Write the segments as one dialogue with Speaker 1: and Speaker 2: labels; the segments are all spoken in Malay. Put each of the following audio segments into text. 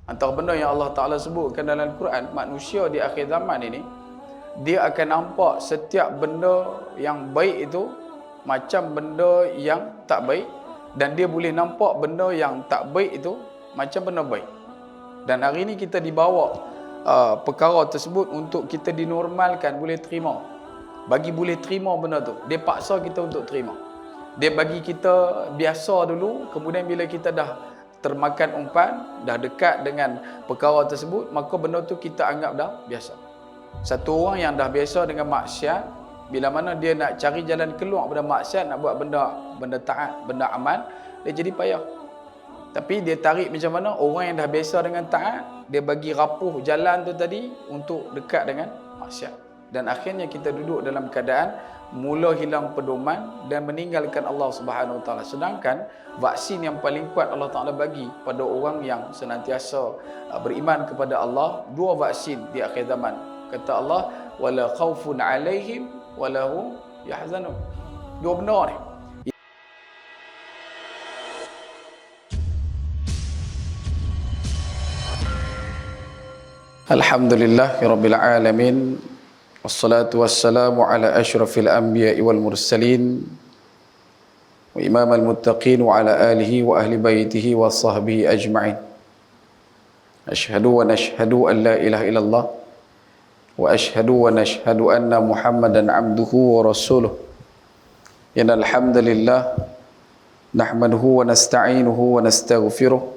Speaker 1: Antara benda yang Allah Ta'ala sebutkan dalam Al-Quran, manusia di akhir zaman ini, dia akan nampak setiap benda yang baik itu macam benda yang tak baik, dan dia boleh nampak benda yang tak baik itu macam benda baik. Dan hari ini kita dibawa perkara tersebut untuk kita dinormalkan, boleh terima. Bagi boleh terima benda tu, dia paksa kita untuk terima. Dia bagi kita biasa dulu, kemudian bila kita dah termakan umpan, dah dekat dengan perkara tersebut, maka benda tu kita anggap dah biasa. Satu orang yang dah biasa dengan maksiat, bila mana dia nak cari jalan keluar pada maksiat, nak buat benda taat, benda amal, dia jadi payah. Tapi dia tarik macam mana? Orang yang dah biasa dengan taat, dia bagi rapuh jalan tu tadi untuk dekat dengan maksiat. Dan akhirnya kita duduk dalam keadaan mula hilang pedoman dan meninggalkan Allah Subhanahu Wa Taala. Sedangkan vaksin yang paling kuat Allah Taala bagi pada orang yang senantiasa beriman kepada Allah, dua vaksin di akhir zaman. Kata Allah, wala khaufun alaihim wala hum yahzanun. Dua benda ni. Alhamdulillahirabbil alamin. Wassalatu wassalamu ala asyrafil anbiya'i wal mursalin wa imamal muttaqin wa ala alihi wa ahli baitihi wa sahbihi ajma'in. Ashhadu wa nashhadu an la ilaha illallah wa ashhadu wa nashhadu anna Muhammadan abduhu wa rasuluh. Innal hamdalillah nahmaduhu wa nasta'inuhu wa nastaghfiruh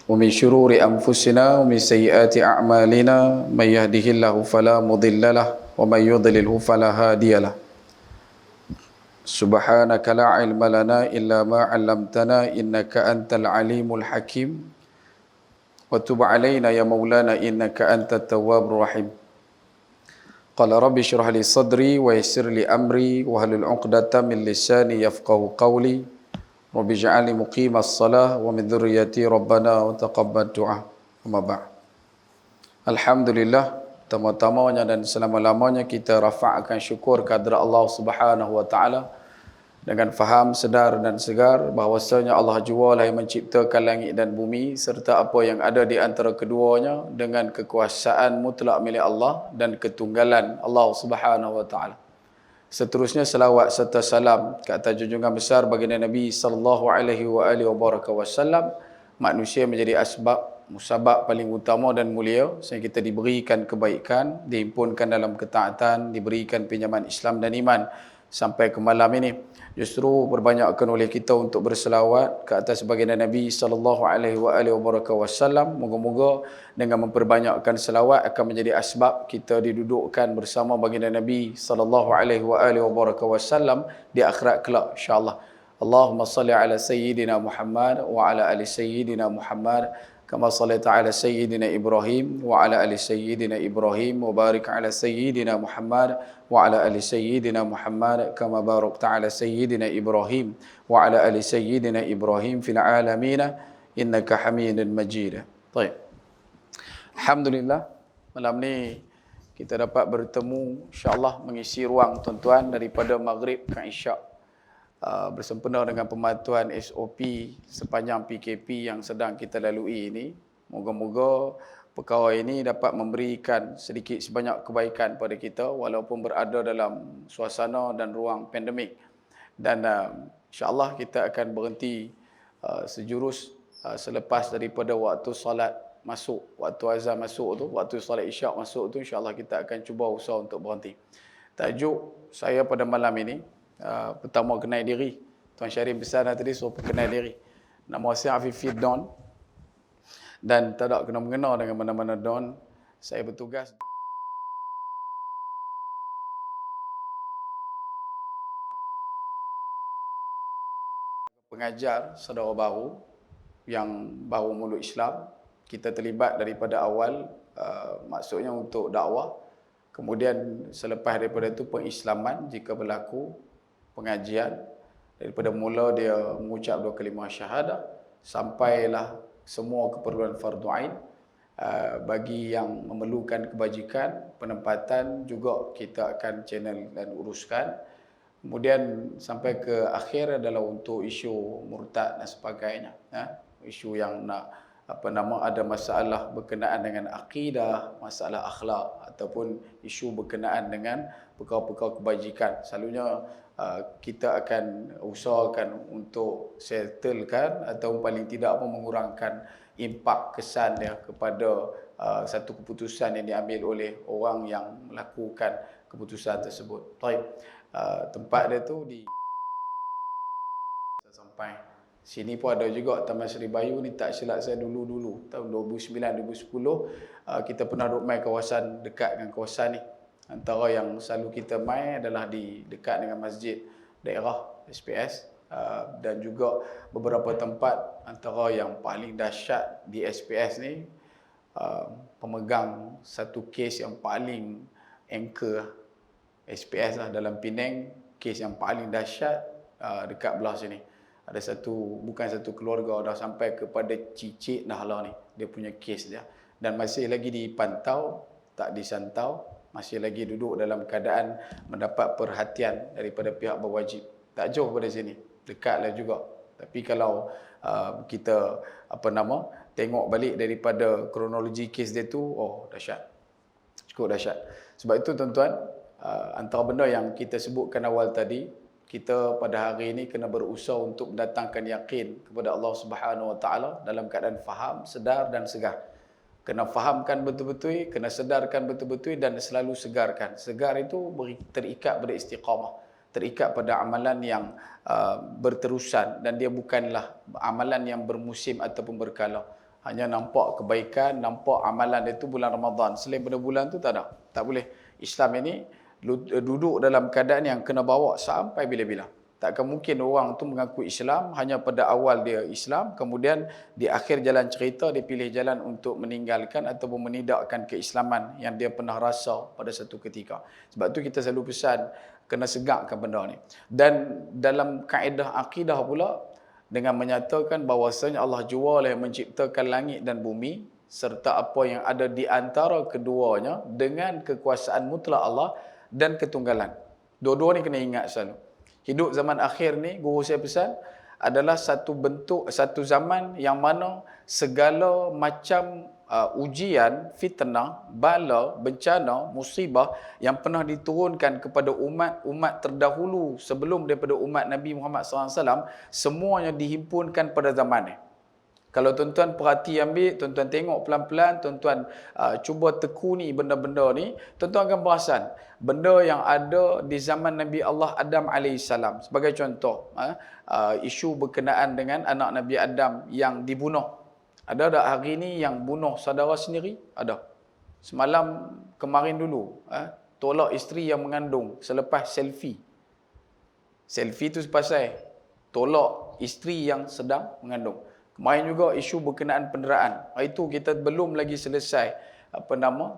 Speaker 1: ومن شرور أنفسنا ومن سيئات أعمالنا من يهده الله فلا مضل له ومن يضلله فلا هادي له سبحانك لا علم لنا إلا ما علمتنا إنك أنت العليم الحكيم وتب علينا يا مولانا إنك أنت التواب الرحيم قال رب اشرح لي صدري ويسر لي أمري واحلل عقدة من لساني يفقهوا قولي Rabbi ja'alni muqimas salah wa min dzurriyyati rabbana wa taqabbal du'a. Amma ba'd. Alhamdulillah, pertama-tamanya dan selama-lamanya kita rafa'kan syukur kehadrat Allah Subhanahu wa taala dengan faham, sedar dan segar bahawasanya Allah jualah yang menciptakan langit dan bumi serta apa yang ada di antara keduanya dengan kekuasaan mutlak milik Allah dan ketunggalan Allah Subhanahu wa taala. Seterusnya selawat serta salam ke atas junjungan besar baginda Nabi sallallahu alaihi wasallam, manusia menjadi musabab paling utama dan mulia sehingga kita diberikan kebaikan, dihimpunkan dalam ketaatan, diberikan pinjaman Islam dan iman sampai ke malam ini. Justru perbanyakkan oleh kita untuk berselawat ke atas baginda Nabi sallallahu alaihi wasallam. Moga-moga dengan memperbanyakkan selawat akan menjadi asbab kita didudukkan bersama baginda Nabi sallallahu alaihi wasallam di akhirat kelak insya-Allah. Allahumma salli ala sayyidina Muhammad wa ala ali sayyidina Muhammad kama sallaita ala sayyidina Ibrahim wa ala ali sayyidina Ibrahim wa barik ala sayyidina Muhammad wa ala ali sayyidina Muhammad kama barakta ala sayyidina Ibrahim wa ala ali sayyidina Ibrahim fil alamin innaka Hamidun Majid. Baik. Alhamdulillah, malam ni kita dapat bertemu insya-Allah mengisi ruang tuan-tuan daripada maghrib ke isyak. Bersempena dengan pematuhan SOP sepanjang PKP yang sedang kita lalui ini. Moga-moga perkara ini dapat memberikan sedikit sebanyak kebaikan pada kita walaupun berada dalam suasana dan ruang pandemik. Dan insya-Allah kita akan berhenti sejurus selepas daripada waktu solat masuk, waktu azan masuk tu, waktu solat isyak masuk tu, insya-Allah kita akan cuba usaha untuk berhenti. Tajuk saya pada malam ini, pertama kenal diri. Tuan Syarif besar dah tadi suruh kenal diri. Nama saya Afifi Don dan tak ada kena mengenal dengan mana-mana Don. Saya bertugas pengajar saudara baru yang baru meluk Islam. Kita terlibat daripada awal, maksudnya untuk dakwah. Kemudian selepas daripada itu pengislaman jika berlaku, pengajian. Daripada mula dia mengucap 2 kalimah syahadah sampailah semua keperluan fardu ain. Bagi yang memerlukan kebajikan, penempatan juga kita akan channel dan uruskan. Kemudian sampai ke akhir adalah untuk isu murtad dan sebagainya. Isu yang nak ada masalah berkenaan dengan akidah, masalah akhlak ataupun isu berkenaan dengan perkara-perkara kebajikan. Selalunya kita akan usahakan untuk settlekan atau paling tidak mengurangkan impak kesan dia kepada satu keputusan yang diambil oleh orang yang melakukan keputusan tersebut. Baik, tempat dia tu di sampai sini pun ada juga Taman Seri Bayu ni, tak silap saya dulu tahun 2009-2010 kita pernah duduk main kawasan dekat dengan kawasan ni. Antara yang selalu kita main adalah di dekat dengan masjid daerah SPS dan juga beberapa tempat. Antara yang paling dahsyat di SPS ni, pemegang satu kes yang paling anchor SPS lah dalam Penang, kes yang paling dahsyat dekat belah sini. Ada bukan satu keluarga, dah sampai kepada cicit Nahla ni, dia punya kes dia. Dan masih lagi dipantau, tak disantau, masih lagi duduk dalam keadaan mendapat perhatian daripada pihak berwajib. Tak jauh pada sini, dekatlah juga. Tapi kalau kita tengok balik daripada kronologi kes dia tu, dahsyat. Cukup dahsyat. Sebab itu tuan-tuan, antara benda yang kita sebutkan awal tadi, kita pada hari ini kena berusaha untuk mendatangkan yakin kepada Allah Subhanahu Wa Taala dalam keadaan faham, sedar dan segar. Kena fahamkan betul-betul, kena sedarkan betul-betul dan selalu segarkan. Segar itu terikat pada istiqamah, terikat pada amalan yang berterusan, dan dia bukanlah amalan yang bermusim ataupun berkala. Hanya nampak kebaikan, nampak amalan itu bulan Ramadan. Selain pada bulan tu tak ada. Tak boleh. Islam ini duduk dalam keadaan yang kena bawa sampai bila-bila. Takkan mungkin orang tu mengaku Islam hanya pada awal dia Islam, kemudian di akhir jalan cerita dia pilih jalan untuk meninggalkan ataupun menidakkan keislaman yang dia pernah rasa pada satu ketika. Sebab tu kita selalu pesan kena segakkan benda ni. Dan dalam kaedah akidah pula, dengan menyatakan bahawasanya Allah Jalla yang menciptakan langit dan bumi serta apa yang ada di antara keduanya dengan kekuasaan mutlak Allah dan ketunggalan. Dua-dua ni kena ingat selalu. Hidup zaman akhir ni, guru saya pesan, adalah satu zaman yang mana segala macam ujian, fitnah, bala, bencana, musibah yang pernah diturunkan kepada umat terdahulu sebelum daripada umat Nabi Muhammad SAW, semuanya dihimpunkan pada zaman ni. Kalau tuan-tuan perhati ambil, tuan-tuan tengok pelan-pelan, tuan-tuan cuba tekuni benda-benda ni, tuan-tuan akan perasan benda yang ada di zaman Nabi Allah Adam AS. Sebagai contoh, isu berkenaan dengan anak Nabi Adam yang dibunuh. Ada tak hari ni yang bunuh saudara sendiri? Ada. Semalam, kemarin dulu, tolak isteri yang mengandung selepas selfie. Selfie tu pasal tolak isteri yang sedang mengandung. Kemarin juga isu berkenaan penderaan. Itu kita belum lagi selesai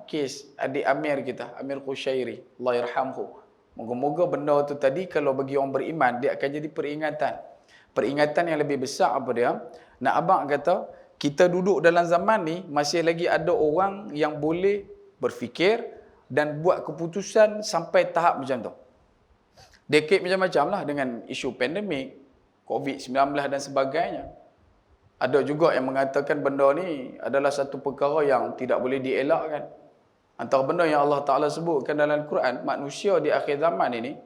Speaker 1: kes adik Amir kita, Amir Qushairi, Allah yarhamhu. Moga-moga benda tu tadi kalau bagi orang beriman dia akan jadi peringatan. Peringatan yang lebih besar apa dia? Nak abang kata, kita duduk dalam zaman ni masih lagi ada orang yang boleh berfikir dan buat keputusan sampai tahap macam tu. Dekade macam-macam lah dengan isu pandemik, COVID-19 dan sebagainya. Ada juga yang mengatakan benda ni adalah satu perkara yang tidak boleh dielakkan. Antara benda yang Allah Ta'ala sebutkan dalam Al-Quran, manusia di akhir zaman ini,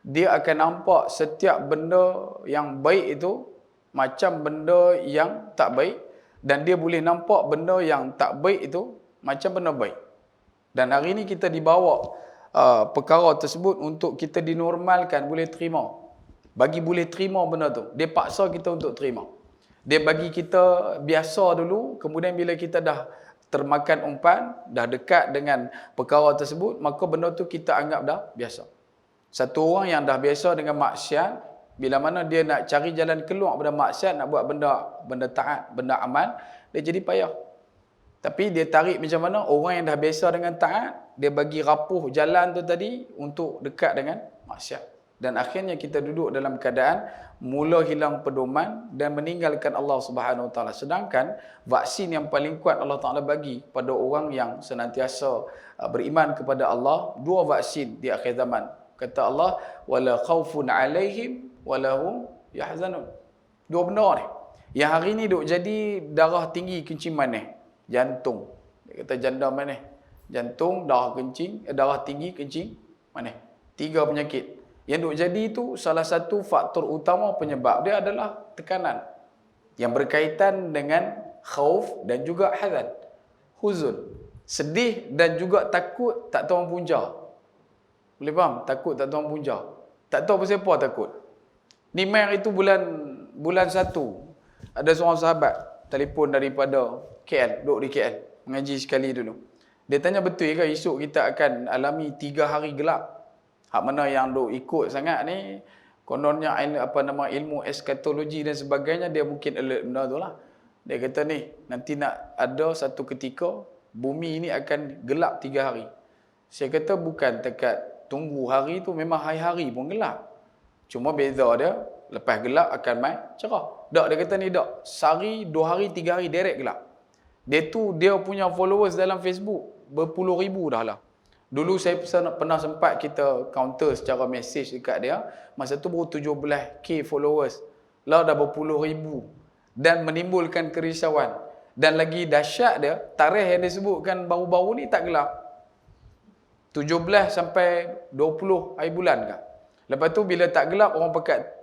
Speaker 1: dia akan nampak setiap benda yang baik itu macam benda yang tak baik, dan dia boleh nampak benda yang tak baik itu macam benda baik. Dan hari ini kita dibawa perkara tersebut untuk kita dinormalkan, boleh terima. Bagi boleh terima benda tu, dia paksa kita untuk terima. Dia bagi kita biasa dulu, kemudian bila kita dah termakan umpan, dah dekat dengan perkara tersebut, maka benda tu kita anggap dah biasa. Satu orang yang dah biasa dengan maksiat, bila mana dia nak cari jalan keluar pada maksiat, nak buat benda taat, benda amal, dia jadi payah. Tapi dia tarik macam mana orang yang dah biasa dengan taat, dia bagi rapuh jalan tu tadi untuk dekat dengan maksiat. Dan akhirnya kita duduk dalam keadaan mula hilang pedoman dan meninggalkan Allah Subhanahu Wa Taala. Sedangkan vaksin yang paling kuat Allah Taala bagi pada orang yang senantiasa beriman kepada Allah, dua vaksin di akhir zaman. Kata Allah, wala khaufun alaihim wala hum yahzanun. Dua benda ni. Yang hari ni duk jadi darah tinggi kencing manis, jantung. Dia kata janda manis. Jantung, darah kencing, darah tinggi kencing manis. 3 penyakit. Yang duk jadi tu salah satu faktor utama penyebab dia adalah tekanan yang berkaitan dengan khauf dan juga hazan. Huzun, sedih dan juga takut tak tahu punca. Boleh faham? Takut tak tahu punca. Tak tahu pasal apa takut. Ni mai itu bulan 1. Ada seorang sahabat telefon daripada KL, duduk di KL, mengaji sekali dulu. Dia tanya betul ke esok kita akan alami 3 hari gelap? Hak mana yang duk ikut sangat ni, kononnya ilmu eskatologi dan sebagainya, dia mungkin alert benda tu lah. Dia kata ni, nanti nak ada satu ketika bumi ini akan gelap 3 hari. Saya kata bukan dekat tunggu hari tu, memang hari-hari pun gelap. Cuma beza dia, lepas gelap akan mai cerah. Tak, dia kata ni tak. Sehari, 2 hari, 3 hari direct gelap. Dia punya followers dalam Facebook berpuluh ribu dah lah. Dulu saya pernah sempat kita counter secara mesej dekat dia. Masa tu baru 17k followers. Lah dah berpuluh ribu. Dan menimbulkan kerisauan. Dan lagi dahsyat dia, tarikh yang disebutkan baru-baru ni tak gelap. 17 sampai 20 hari bulan kah? Lepas tu bila tak gelap, orang pakat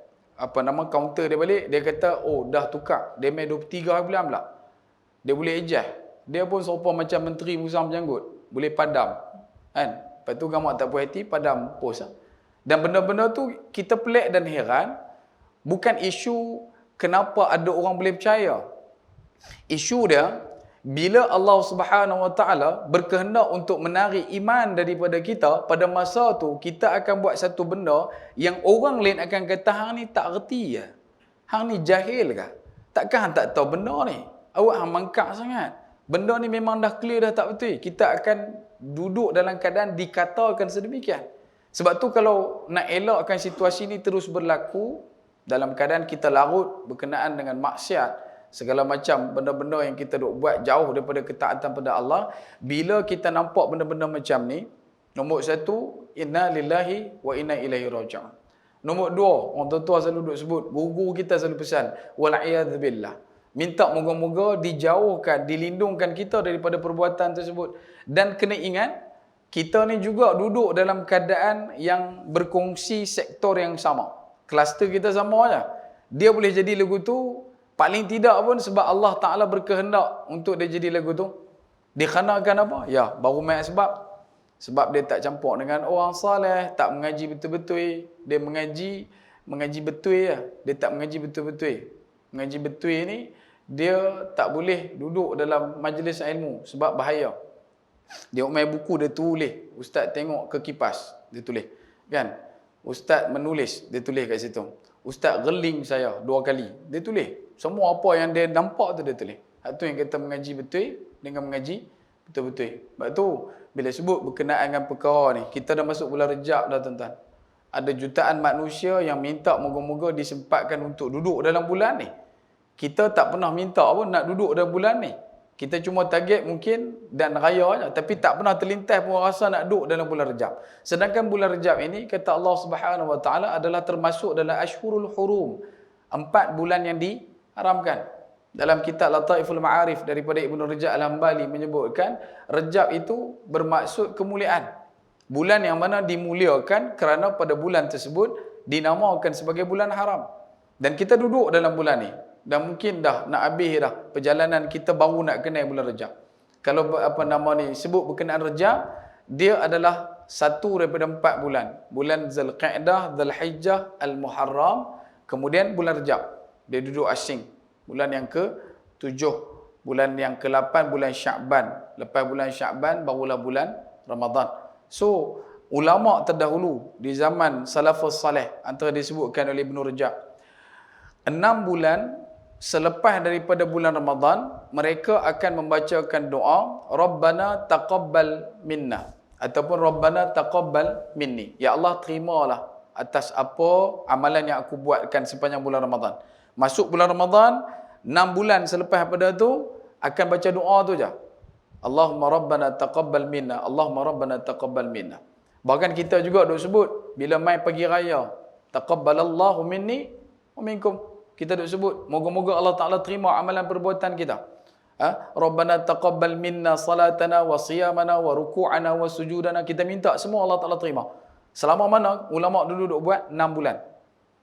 Speaker 1: counter dia balik, dia kata, oh dah tukar. Dia main 23 hari bulan pula. Dia boleh adjust. Dia pun serupa macam Menteri Musa Menjanggut. Boleh padam. Kan? Lepas tu gamak tak puas hati, padam post. Dan benda-benda tu kita pelik dan heran. Bukan isu kenapa ada orang boleh percaya. Isu dia, bila Allah Subhanahu Wa Taala berkehendak untuk menarik iman daripada kita, pada masa tu kita akan buat satu benda yang orang lain akan kata hang ni tak reti ya. Hang ni jahil kah? Takkan hang tak tahu benda ni? Awak hang mangkak sangat. Benda ni memang dah clear dah tak betul. Kita akan duduk dalam keadaan dikatakan sedemikian. Sebab tu kalau nak elakkan situasi ni terus berlaku dalam keadaan kita larut berkenaan dengan maksiat, segala macam benda-benda yang kita duk buat jauh daripada ketaatan pada Allah, bila kita nampak benda-benda macam ni, nombor 1, inna lillahi wa inna ilaihi raji'un. Nombor 2, orang tua selalu duk sebut, guru kita selalu pesan, wal'iyadzubillah. Minta moga-moga dijauhkan, dilindungkan kita daripada perbuatan tersebut. Dan kena ingat, kita ni juga duduk dalam keadaan yang berkongsi sektor yang sama. Kluster kita sama aja. Dia boleh jadi lagu tu, paling tidak pun sebab Allah Ta'ala berkehendak untuk dia jadi lagu tu. Dikarenakan apa? Ya, baru main sebab. Sebab dia tak campur dengan orang saleh, tak mengaji betul-betul. Dia mengaji betul ya. Dia tak mengaji betul-betul. Mengaji betul ni, dia tak boleh duduk dalam majlis ilmu sebab bahaya. Dia main buku, dia tulis. Ustaz tengok ke kipas, dia tulis. Kan? Ustaz menulis, dia tulis kat situ. Ustaz geling saya 2 kali, dia tulis. Semua apa yang dia nampak tu dia tulis. Itu yang kata mengaji betul dengan mengaji betul-betul. Sebab tu, bila sebut berkenaan dengan perkara ni, kita dah masuk bulan Rejab dah tuan-tuan. Ada jutaan manusia yang minta moga-moga disempatkan untuk duduk dalam bulan ni. Kita tak pernah minta pun nak duduk dalam bulan ni. Kita cuma target mungkin dan raya je. Tapi tak pernah terlintas pun rasa nak duduk dalam bulan Rejab. Sedangkan bulan Rejab ini, kata Allah Subhanahu Wa Taala adalah termasuk dalam Ashhurul Hurum. 4 bulan yang diharamkan. Dalam kitab Lataiful Ma'arif daripada Ibn Rajab Al-Hambali menyebutkan, Rejab itu bermaksud kemuliaan. Bulan yang mana dimuliakan kerana pada bulan tersebut dinamakan sebagai bulan haram. Dan kita duduk dalam bulan ni. Dan mungkin dah nak habis dah perjalanan kita baru nak kenal bulan Rejab. Kalau sebut berkenaan Rejab, dia adalah satu daripada 4 bulan. Bulan Zulqa'dah, Zulhijjah, Al-Muharram, kemudian bulan Rejab. Dia duduk asing. Bulan yang ke-7, bulan yang ke-8 bulan Sya'ban. Lepas bulan Sya'ban barulah bulan Ramadan. So, ulama terdahulu di zaman salafus salih antara disebutkan oleh Ibn Rajab, 6 bulan selepas daripada bulan Ramadan, mereka akan membacakan doa Rabbana taqabbal minna ataupun Rabbana taqabbal minni. Ya Allah, terimalah atas apa amalan yang aku buatkan sepanjang bulan Ramadan. Masuk bulan Ramadan, 6 bulan selepas pada tu akan baca doa tu je. Allahumma Rabbana taqabbal minna, Allahumma Rabbana taqabbal minna. Bahkan kita juga duk sebut bila mai pagi raya, taqabbalallahu minni wa minkum. Kita duk sebut, moga-moga Allah Ta'ala terima amalan perbuatan kita. Rabbana taqabbal minna salatana wa siyamana wa ruku'ana wa sujudana. Kita minta semua Allah Ta'ala terima. Selama mana ulama dulu buat 6 bulan.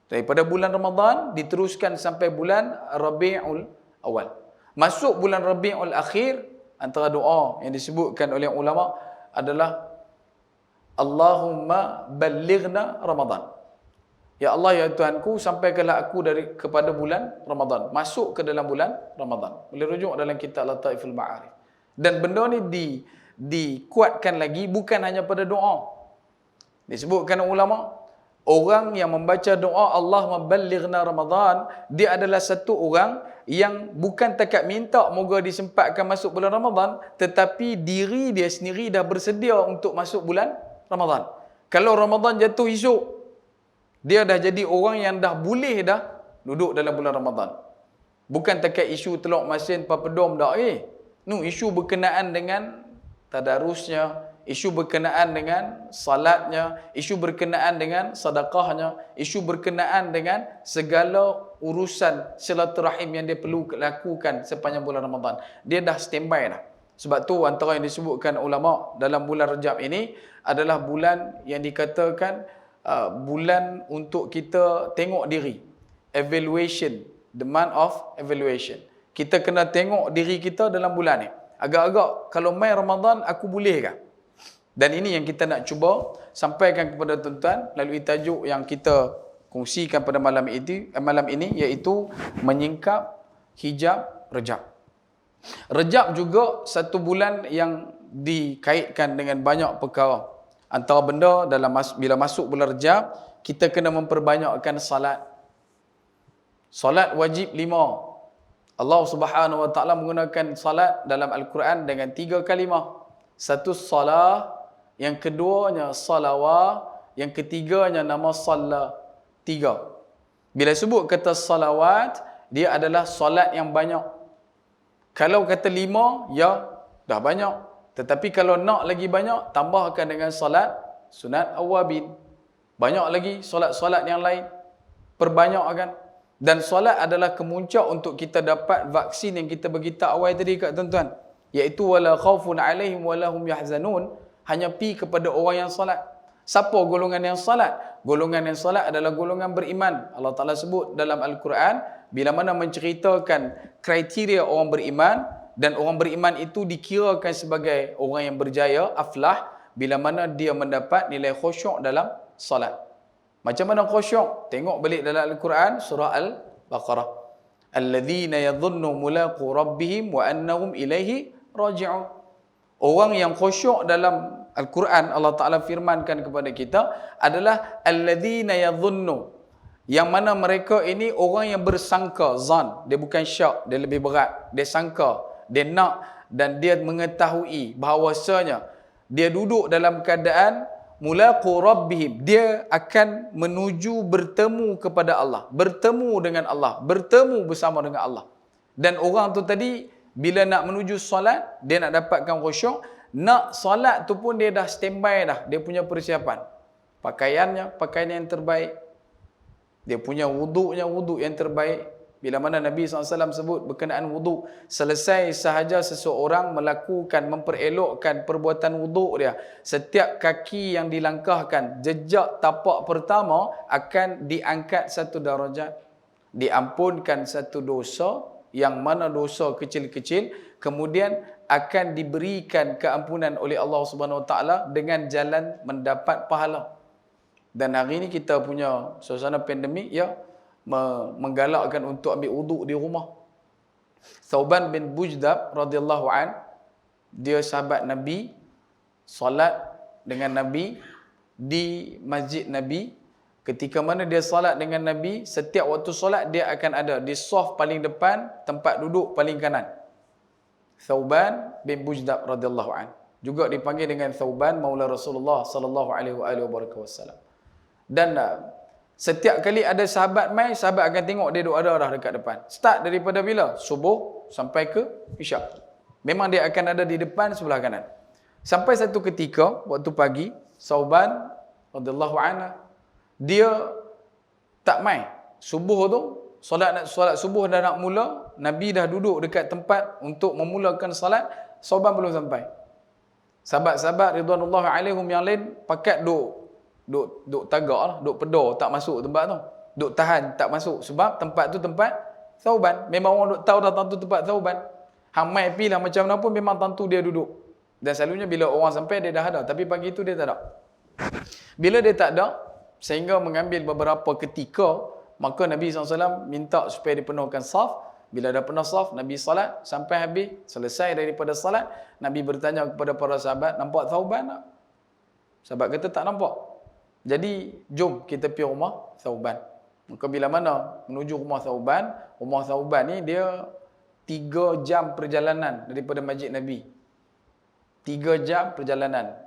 Speaker 1: Daripada bulan Ramadan diteruskan sampai bulan Rabiul Awal. Masuk bulan Rabiul Akhir, antara doa yang disebutkan oleh ulama adalah Allahumma ballighna Ramadan. Ya Allah, ya Tuhanku, sampaikanlah aku kepada bulan Ramadan. Masuk ke dalam bulan Ramadan. Boleh rujuk dalam kitab Lataiful Ma'arif. Dan benda ni dikuatkan lagi bukan hanya pada doa. Disebutkan ulama, orang yang membaca doa Allah maballighna Ramadan, dia adalah satu orang yang bukan takat minta moga disempatkan masuk bulan Ramadan, tetapi diri dia sendiri dah bersedia untuk masuk bulan Ramadan. Kalau Ramadan jatuh esok, dia dah jadi orang yang dah boleh dah duduk dalam bulan Ramadan. Bukan takat isu teluk masin papadom dah. Isu berkenaan dengan tadarusnya, isu berkenaan dengan salatnya, isu berkenaan dengan sedekahnya, isu berkenaan dengan segala urusan silaturahim yang dia perlu lakukan sepanjang bulan Ramadan. Dia dah standby dah. Sebab tu antara yang disebutkan ulama dalam bulan Rajab ini adalah bulan yang dikatakan bulan untuk kita tengok diri. Evaluation, the month of evaluation. Kita kena tengok diri kita dalam bulan ni. Agak-agak kalau mai Ramadan aku bolehkah? Dan ini yang kita nak cuba sampaikan kepada tuan-tuan melalui tajuk yang kita kongsikan pada malam ini, iaitu menyingkap hijab Rajab. Rajab juga satu bulan yang dikaitkan dengan banyak perkara. Antara benda bila masuk bulan Rajab, kita kena memperbanyakkan salat. Salat wajib 5. Allah Subhanahu Wa Taala menggunakan salat dalam Al-Quran dengan 3 kalimah. Satu salah, yang keduanya salawah, yang ketiganya nama salla. 3. Bila sebut kata salawat, dia adalah salat yang banyak. Kalau kata 5, ya dah banyak. Tetapi kalau nak lagi banyak, tambahkan dengan salat sunat awabin. Banyak lagi solat-solat yang lain. Perbanyakkan. Dan solat adalah kemuncak untuk kita dapat vaksin yang kita bagi tahu awal tadi kat tuan-tuan. Iaitu wala khaufun alaihim wala hum yahzanun. Hanya pi kepada orang yang solat. Siapa golongan yang solat? Golongan yang solat adalah golongan beriman. Allah Ta'ala sebut dalam Al-Quran, bila mana menceritakan kriteria orang beriman, dan orang beriman itu dikirakan sebagai orang yang berjaya, aflah, bila mana dia mendapat nilai khusyuk dalam salat. Macam mana khusyuk? Tengok balik dalam Al-Quran, surah Al-Baqarah. Alladzina yadhunnu mulaqu rabbihim wa annahum ilaihi raji'un. Orang yang khusyuk dalam Al-Quran, Allah Ta'ala firmankan kepada kita, adalah alladzina yadhunnu. Yang mana mereka ini orang yang bersangka, zan. Dia bukan syak, dia lebih berat. Dia sangka. Dia nak dan dia mengetahui bahawasanya dia duduk dalam keadaan mulaqu rabbihim. Dia akan menuju bertemu kepada Allah. Bertemu dengan Allah. Bertemu bersama dengan Allah. Dan orang tu tadi, bila nak menuju solat, dia nak dapatkan khusyuk. Nak solat tu pun dia dah standby dah. Dia punya persiapan. Pakaiannya, pakaian yang terbaik. Dia punya wuduknya, wuduk yang terbaik. Bila mana Nabi SAW sebut berkenaan wuduk, selesai sahaja seseorang melakukan, memperelokkan perbuatan wuduk dia, setiap kaki yang dilangkahkan, jejak tapak pertama akan diangkat 1 darajat, diampunkan 1 dosa, yang mana dosa kecil-kecil, kemudian akan diberikan keampunan oleh Allah Subhanahu Wa Taala dengan jalan mendapat pahala. Dan hari ini kita punya suasana pandemik, ya, menggalakkan untuk ambil wuduk di rumah. Thauban bin Bujdab radhiyallahu an, dia sahabat Nabi, solat dengan Nabi di masjid Nabi. Ketika mana dia solat dengan Nabi, setiap waktu solat dia akan ada di saf paling depan, tempat duduk paling kanan. Thauban bin Bujdab radhiyallahu an, juga dipanggil dengan Thauban maula Rasulullah sallallahu alaihi wasallam. Dan setiap kali ada sahabat mai, sahabat akan tengok dia duduk ada dah dekat depan. Start daripada bila? Subuh sampai ke Isyak. Memang dia akan ada di depan sebelah kanan. Sampai satu ketika, waktu pagi, Thauban radhiyallahu anhu, dia tak mai. Subuh tu, Solat subuh dah nak mula, Nabi dah duduk dekat tempat untuk memulakan solat, Thauban belum sampai. Sahabat-sahabat ridwanullah alaihim yang lain pakat duk tagak lah, duk pedar tak masuk tempat tu. Duk tahan tak masuk sebab tempat tu tempat Thauban. Memang orang duk tahu dah tentu tempat Thauban. Hang mai pi lah macam mana pun memang tentu dia duduk. Dan selalunya bila orang sampai dia dah ada, tapi pagi tu dia tak ada. Bila dia tak ada, sehingga mengambil beberapa ketika, maka Nabi SAW minta supaya dipenuhkan saf. Bila dah penuh saf, Nabi salat sampai habis, selesai daripada salat, Nabi bertanya kepada para sahabat, nampak Thauban tak? Sahabat kata tak nampak. Jadi, jom kita pergi rumah Thauban. Maka bila mana menuju rumah Thauban ni dia 3 jam perjalanan daripada masjid Nabi. 3 jam perjalanan.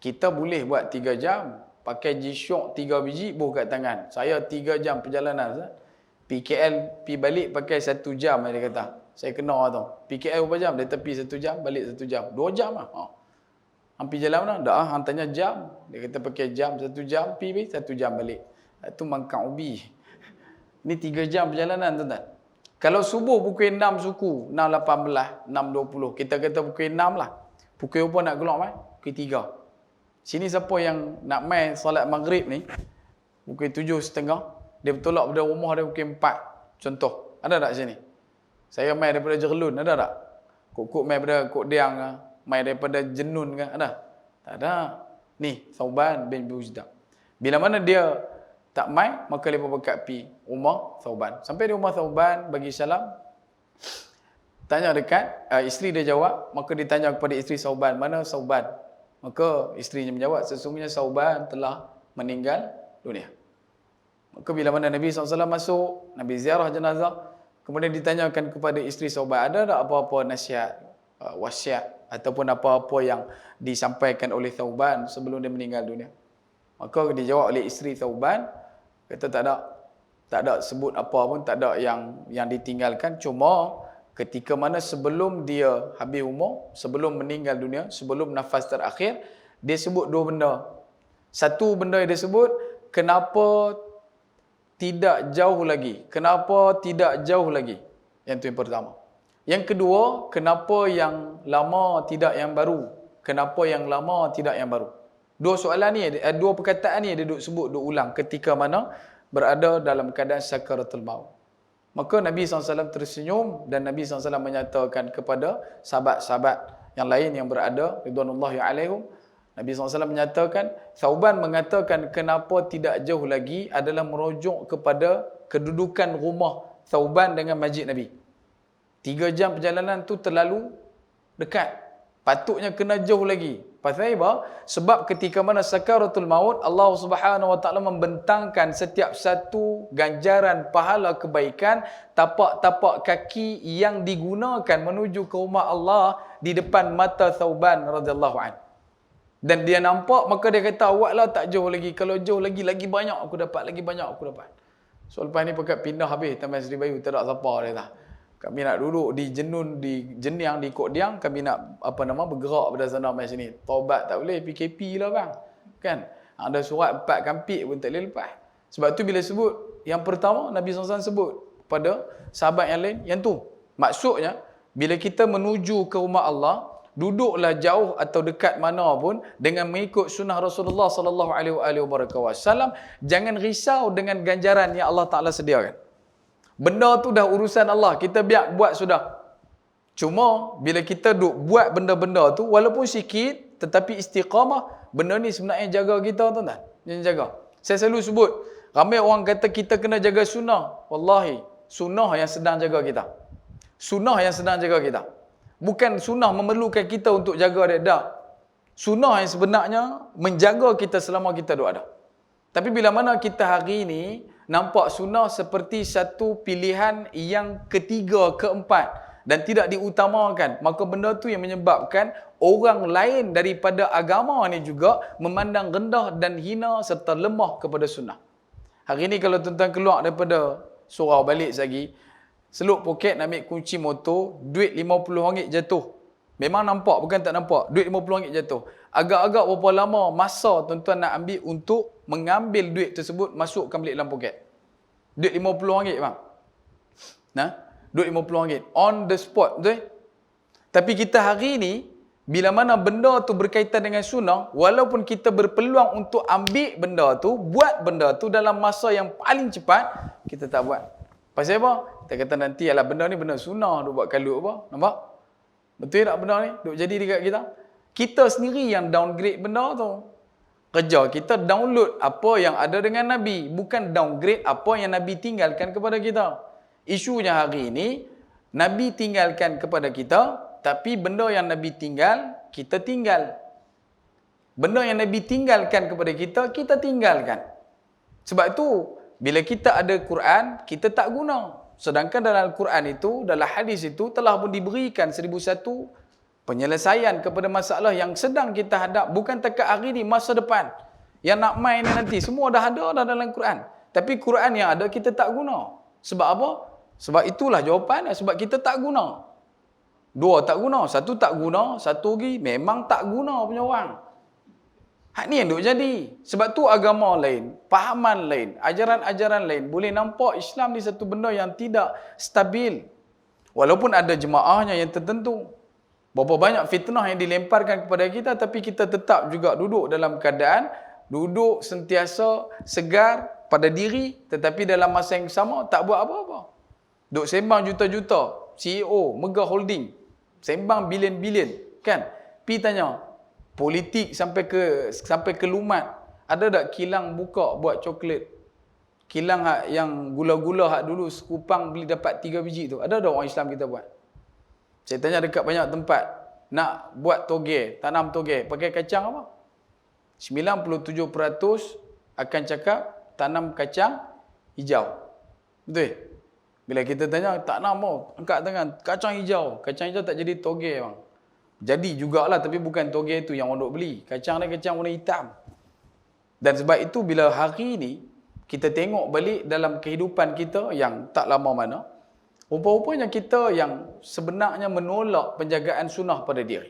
Speaker 1: Kita boleh buat 3 jam, pakai G-Shock 3 biji, buh kat tangan. Saya 3 jam perjalanan. PKL, pergi balik pakai 1 jam, dia kata. Saya kena tu. PKL berapa jam? Dari tepi 1 jam, balik 1 jam. 2 jam lah. Hampir jalan mana? Tak, hang tanya jam. Dia kata pakai jam, 1 jam, pergi 1 jam balik. Itu mangkang ubi. Ini 3 jam perjalanan, tuan-tuan. Kalau subuh pukul 6 suku, 6.18, 6.20. Kita kata pukul 6 lah. Pukul apa nak keluar mai? Pukul 3. Sini siapa yang nak main solat maghrib ni, pukul 7.30, dia bertolak pada rumah dia pukul 4. Contoh. Ada tak sini? Saya main daripada Jerlun, ada tak? Kok main daripada Kok Diang ke? Main daripada Jenun ke? Ada? Tak ada. Ni, Thauban bin Bujdah. Bila mana dia tak main, maka dia berpekat pi rumah Thauban. Sampai di rumah Thauban, bagi salam. Tanya dekat, isteri dia jawab, maka ditanya kepada isteri Thauban, mana Thauban? Maka isterinya menjawab, sesungguhnya Thauban telah meninggal dunia. Maka bila mana Nabi SAW masuk, Nabi ziarah jenazah, kemudian ditanyakan kepada isteri Thauban, ada tak apa-apa nasihat, wasiat, ataupun apa-apa yang disampaikan oleh Thauban sebelum dia meninggal dunia? Maka dijawab oleh isteri Thauban, kata tak ada sebut apa pun, tak ada yang ditinggalkan, cuma ketika mana sebelum dia habis umur, sebelum meninggal dunia, sebelum nafas terakhir, dia sebut 2 benda. Satu benda yang dia sebut, kenapa tidak jauh lagi? Kenapa tidak jauh lagi? Yang itu yang pertama. Yang kedua, kenapa yang lama tidak yang baru? Kenapa yang lama tidak yang baru? 2 soalan ni, 2 perkataan ni dia duk sebut, duk ulang ketika mana berada dalam keadaan sakaratul maut. Maka Nabi SAW tersenyum dan Nabi SAW menyatakan kepada sahabat-sahabat yang lain yang berada, ridwanullahi alaihim, Nabi SAW menyatakan, Thauban mengatakan kenapa tidak jauh lagi adalah merujuk kepada kedudukan rumah Thauban dengan masjid Nabi. 3 jam perjalanan tu terlalu dekat. Patutnya kena jauh lagi. Pasal apa? Sebab ketika mana sakaratul maut, Allah Subhanahu Wa Taala membentangkan setiap satu ganjaran pahala kebaikan, tapak-tapak kaki yang digunakan menuju ke rumah Allah di depan mata Thauban radhiyallahu anhu. Dan dia nampak, maka dia kata, awaklah tak jauh lagi. Kalau jauh lagi banyak aku dapat, lagi banyak aku dapat. So lepas ni pakat pindah habis Taman Seri Bayu, tak ada siapa dia tak. Kami nak duduk di Jenun, di Jeniang, di Kok Diang, kami nak bergerak pada sana mai sini. Taubat tak boleh, PKP lah bang. Kan? Ada surat 4 kampik pun tak boleh lepas. Sebab tu bila sebut, yang pertama Nabi SAW sebut pada sahabat yang lain, yang tu. Maksudnya, bila kita menuju ke rumah Allah, duduklah jauh atau dekat mana pun dengan mengikut sunnah Rasulullah sallallahu alaihi wasallam, jangan risau dengan ganjaran yang Allah Taala sediakan. Benda tu dah urusan Allah, kita biar buat sudah. Cuma bila kita duk buat benda-benda tu walaupun sikit tetapi istiqamah, benda ni sebenarnya jaga kita, tuan-tuan. Jangan jaga. Saya selalu sebut, ramai orang kata kita kena jaga sunnah. Wallahi, sunnah yang sedang jaga kita. Sunnah yang sedang jaga kita. Bukan sunnah memerlukan kita untuk jaga dia, tak. Sunnah yang sebenarnya menjaga kita selama kita duk ada. Tapi bila mana kita hari ini nampak sunnah seperti satu pilihan yang ketiga, keempat dan tidak diutamakan, maka benda tu yang menyebabkan orang lain daripada agama ni juga memandang rendah dan hina serta lemah kepada sunnah. Hari ini kalau tuan-tuan keluar daripada surau balik lagi, seluk poket nak ambil kunci motor, duit RM50 jatuh. Memang nampak, bukan tak nampak. Duit RM50 jatuh. Agak-agak berapa lama masa tuan-tuan nak ambil untuk mengambil duit tersebut, masukkan balik dalam poket. Duit RM50 bang. Duk RM50. On the spot, betul? Tapi kita hari ni, bila mana benda tu berkaitan dengan sunnah, walaupun kita berpeluang untuk ambil benda tu, buat benda tu dalam masa yang paling cepat, kita tak buat. Pasal apa? Kita kata nanti, alah benda ni benda sunnah, duk buat kalut apa? Nampak? Betul tak benda ni? Duk jadi dekat kita? Kita sendiri yang downgrade benda tu. Kerja kita download apa yang ada dengan Nabi, bukan downgrade apa yang Nabi tinggalkan kepada kita. Isunya hari ini, Nabi tinggalkan kepada kita, tapi benda yang Nabi tinggal, kita tinggal. Benda yang Nabi tinggalkan kepada kita, kita tinggalkan. Sebab itu, bila kita ada Quran, kita tak guna. Sedangkan dalam Quran itu, dalam hadis itu, telah pun diberikan 1001 penyelesaian kepada masalah yang sedang kita hadap. Bukan dekat hari ni, masa depan. Yang nak main ni nanti, semua dah ada dah dalam Quran. Tapi Quran yang ada, kita tak guna. Sebab apa? Sebab itulah jawapannya. Sebab kita tak guna. Dua tak guna, satu tak guna, satu lagi memang tak guna punya orang. Hak ni yang duk jadi. Sebab tu agama lain, fahaman lain, ajaran-ajaran lain. Boleh nampak Islam ni satu benda yang tidak stabil. Walaupun ada jemaahnya yang tertentu. Berapa banyak fitnah yang dilemparkan kepada kita, tapi kita tetap juga duduk dalam keadaan, duduk sentiasa segar pada diri, tetapi dalam masa yang sama tak buat apa-apa. Duk sembang juta-juta, CEO, Mega Holding, sembang bilion-bilion, kan? Pi tanya, politik sampai ke lumat, ada tak kilang buka buat coklat? Kilang hak yang gula-gula hak dulu sekupang beli dapat 3 biji tu. Ada tak orang Islam kita buat? Saya tanya dekat banyak tempat, nak buat toge, tanam toge, pakai kacang apa? 97% akan cakap tanam kacang hijau. Betul? Bila kita tanya, tak nak mau, angkat tangan, kacang hijau. Kacang hijau tak jadi toge, bang. Jadi jugalah, tapi bukan toge tu yang orang duk beli. Kacang ni kacang warna hitam. Dan sebab itu, bila hari ni, kita tengok balik dalam kehidupan kita yang tak lama mana, rupa-rupanya kita yang sebenarnya menolak penjagaan sunnah pada diri.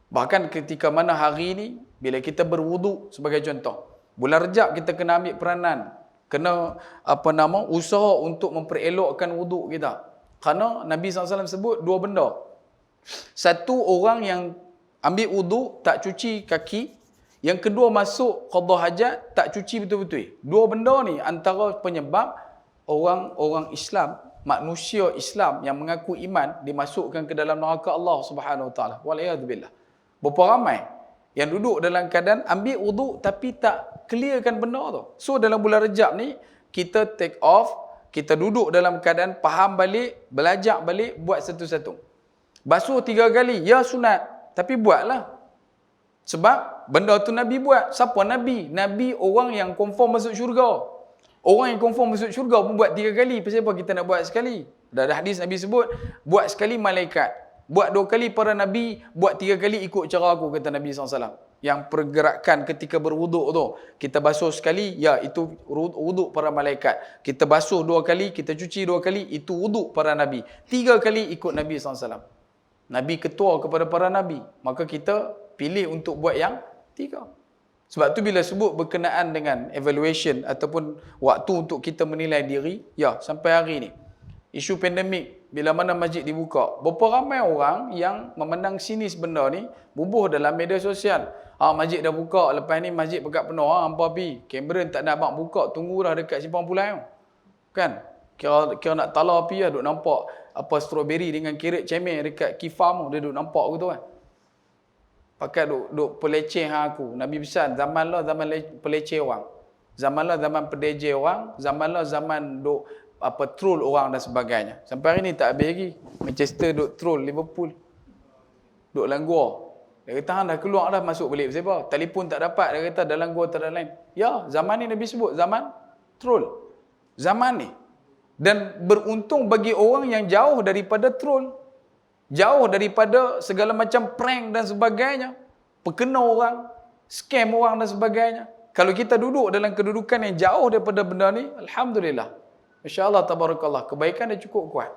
Speaker 1: Bahkan ketika mana hari ni, bila kita berwuduk sebagai contoh, bulan Rejab kita kena ambil peranan. Kena usaha untuk memperelokkan wuduk kita. Kerana Nabi SAW sebut dua benda. Satu, orang yang ambil wuduk tak cuci kaki. Yang kedua, masuk qada hajat tak cuci betul-betul. Dua benda ni antara penyebab orang-orang Islam, manusia Islam yang mengaku iman dimasukkan ke dalam neraka Allah Subhanahu Wa Taala. Waliyadzubillah. Berapa ramai yang duduk dalam keadaan ambil wuduk tapi tak clearkan benda tu. So dalam bulan Rejab ni, kita take off, kita duduk dalam keadaan faham balik, belajar balik, buat satu-satu. Basuh 3 kali, ya sunat, tapi buatlah. Sebab benda tu Nabi buat. Siapa Nabi? Nabi orang yang confirm masuk syurga. Orang yang confirm masuk syurga pun buat 3 kali. Pasal apa kita nak buat sekali? Dah ada hadis Nabi sebut, buat sekali malaikat. Buat 2 kali para Nabi, buat 3 kali ikut cara aku, kata Nabi SAW. Yang pergerakan ketika berwuduk tu. Kita basuh sekali, ya itu wuduk para malaikat. Kita basuh 2 kali, kita cuci 2 kali, itu wuduk para Nabi. 3 kali ikut Nabi SAW. Nabi ketua kepada para Nabi. Maka kita pilih untuk buat yang 3. Sebab tu bila sebut berkenaan dengan evaluation ataupun waktu untuk kita menilai diri, ya sampai hari ni. Isu pandemik, bila mana masjid dibuka, berapa ramai orang yang memandang sinis benda ni, bubuh dalam media sosial. Masjid dah buka, lepas ni masjid pekat penuh, hampa pi. Cameron tak nak abang buka, tunggu dah dekat simpang pulai. Kan? Kira nak tala pi lah, duk nampak apa strawberry dengan kerek cemen dekat Kifam, dia duk nampak gitu kan. Pakai duk peleceh aku. Nabi pesan, zaman lah zaman peleceh orang. Zaman lah zaman pedejeh orang, zaman lah zaman duk troll orang dan sebagainya. Sampai hari ni tak habis lagi. Manchester duk troll Liverpool. Duk dalam gua. Dia kata dah keluar dah masuk balik. Pasal apa? Telefon tak dapat. Dia kata dalam gua tak ada lain. Ya, zaman ni Nabi sebut zaman troll. Zaman ni. Dan beruntung bagi orang yang jauh daripada troll. Jauh daripada segala macam prank dan sebagainya. Perkena orang, scam orang dan sebagainya. Kalau kita duduk dalam kedudukan yang jauh daripada benda ni, alhamdulillah. InsyaAllah tabarakallah, kebaikan dah cukup kuat.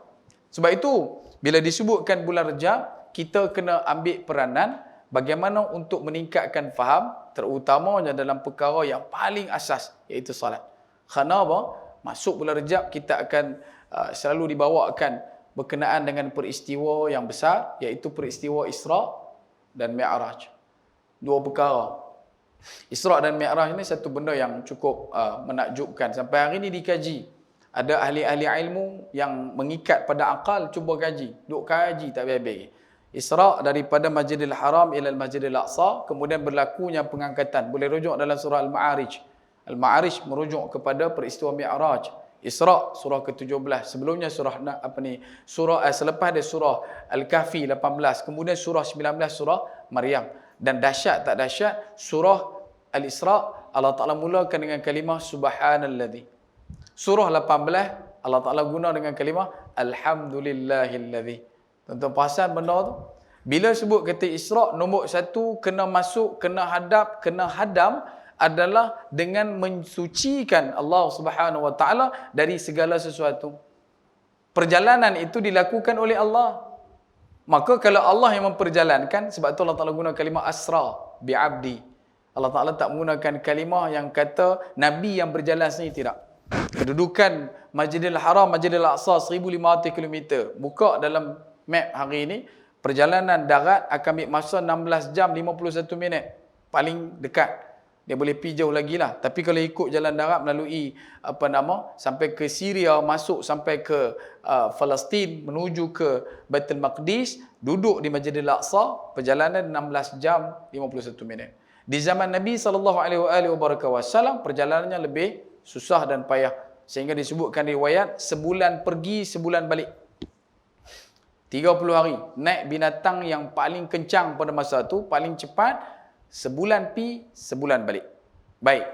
Speaker 1: Sebab itu, bila disebutkan bulan Rejab, kita kena ambil peranan bagaimana untuk meningkatkan faham, terutamanya dalam perkara yang paling asas, iaitu salat. Kerana apa? Masuk bulan Rejab, kita akan selalu dibawakan berkenaan dengan peristiwa yang besar, iaitu peristiwa Isra dan Mi'raj. Dua perkara. Isra dan Mi'raj ini satu benda yang cukup menakjubkan. Sampai hari ini dikaji. Ada ahli-ahli ilmu yang mengikat pada akal, cuba kaji. Duk kaji tak habis-habis. Isra daripada Masjidil Haram ila Masjidil Aqsa, kemudian berlakunya pengangkatan. Boleh rujuk dalam surah Al-Ma'arij. Al-Ma'arij merujuk kepada peristiwa Mi'raj. Isra surah ke-17. Sebelumnya surah selepas dia surah Al-Kahfi 18, kemudian surah 19 surah Maryam. Dan dahsyat tak dahsyat, surah Al-Isra Allah Taala mulakan dengan kalimah subhanalladzi. Surah 18 Allah Taala guna dengan kalimah alhamdulillahilladzi. Tuan-tuan perasan benda tu? Bila sebut kata Isra, nombor satu kena masuk, kena hadap, kena hadam adalah dengan mensucikan Allah Subhanahu Wa Taala dari segala sesuatu. Perjalanan itu dilakukan oleh Allah. Maka kalau Allah yang memperjalankan, sebab tu Allah Taala guna kalimah asra bi'abdi. Allah Taala tak menggunakan kalimah yang kata Nabi yang berjalan sendiri, tidak. Kedudukan Masjidil Haram, Masjidil Aqsa 1500 km. Buka dalam map hari ini, perjalanan darat akan ambil masa 16 jam 51 minit. Paling dekat. Dia boleh pergi jauh lagi lah. Tapi kalau ikut jalan darat melalui sampai ke Syria, masuk sampai ke Palestin, menuju ke Baitul Maqdis, duduk di Masjidil Aqsa, perjalanan 16 jam 51 minit. Di zaman Nabi SAW, perjalanannya lebih susah dan payah. Sehingga disebutkan riwayat, sebulan pergi, sebulan balik. 30 hari. Naik binatang yang paling kencang pada masa itu, paling cepat, sebulan pi, sebulan balik. Baik.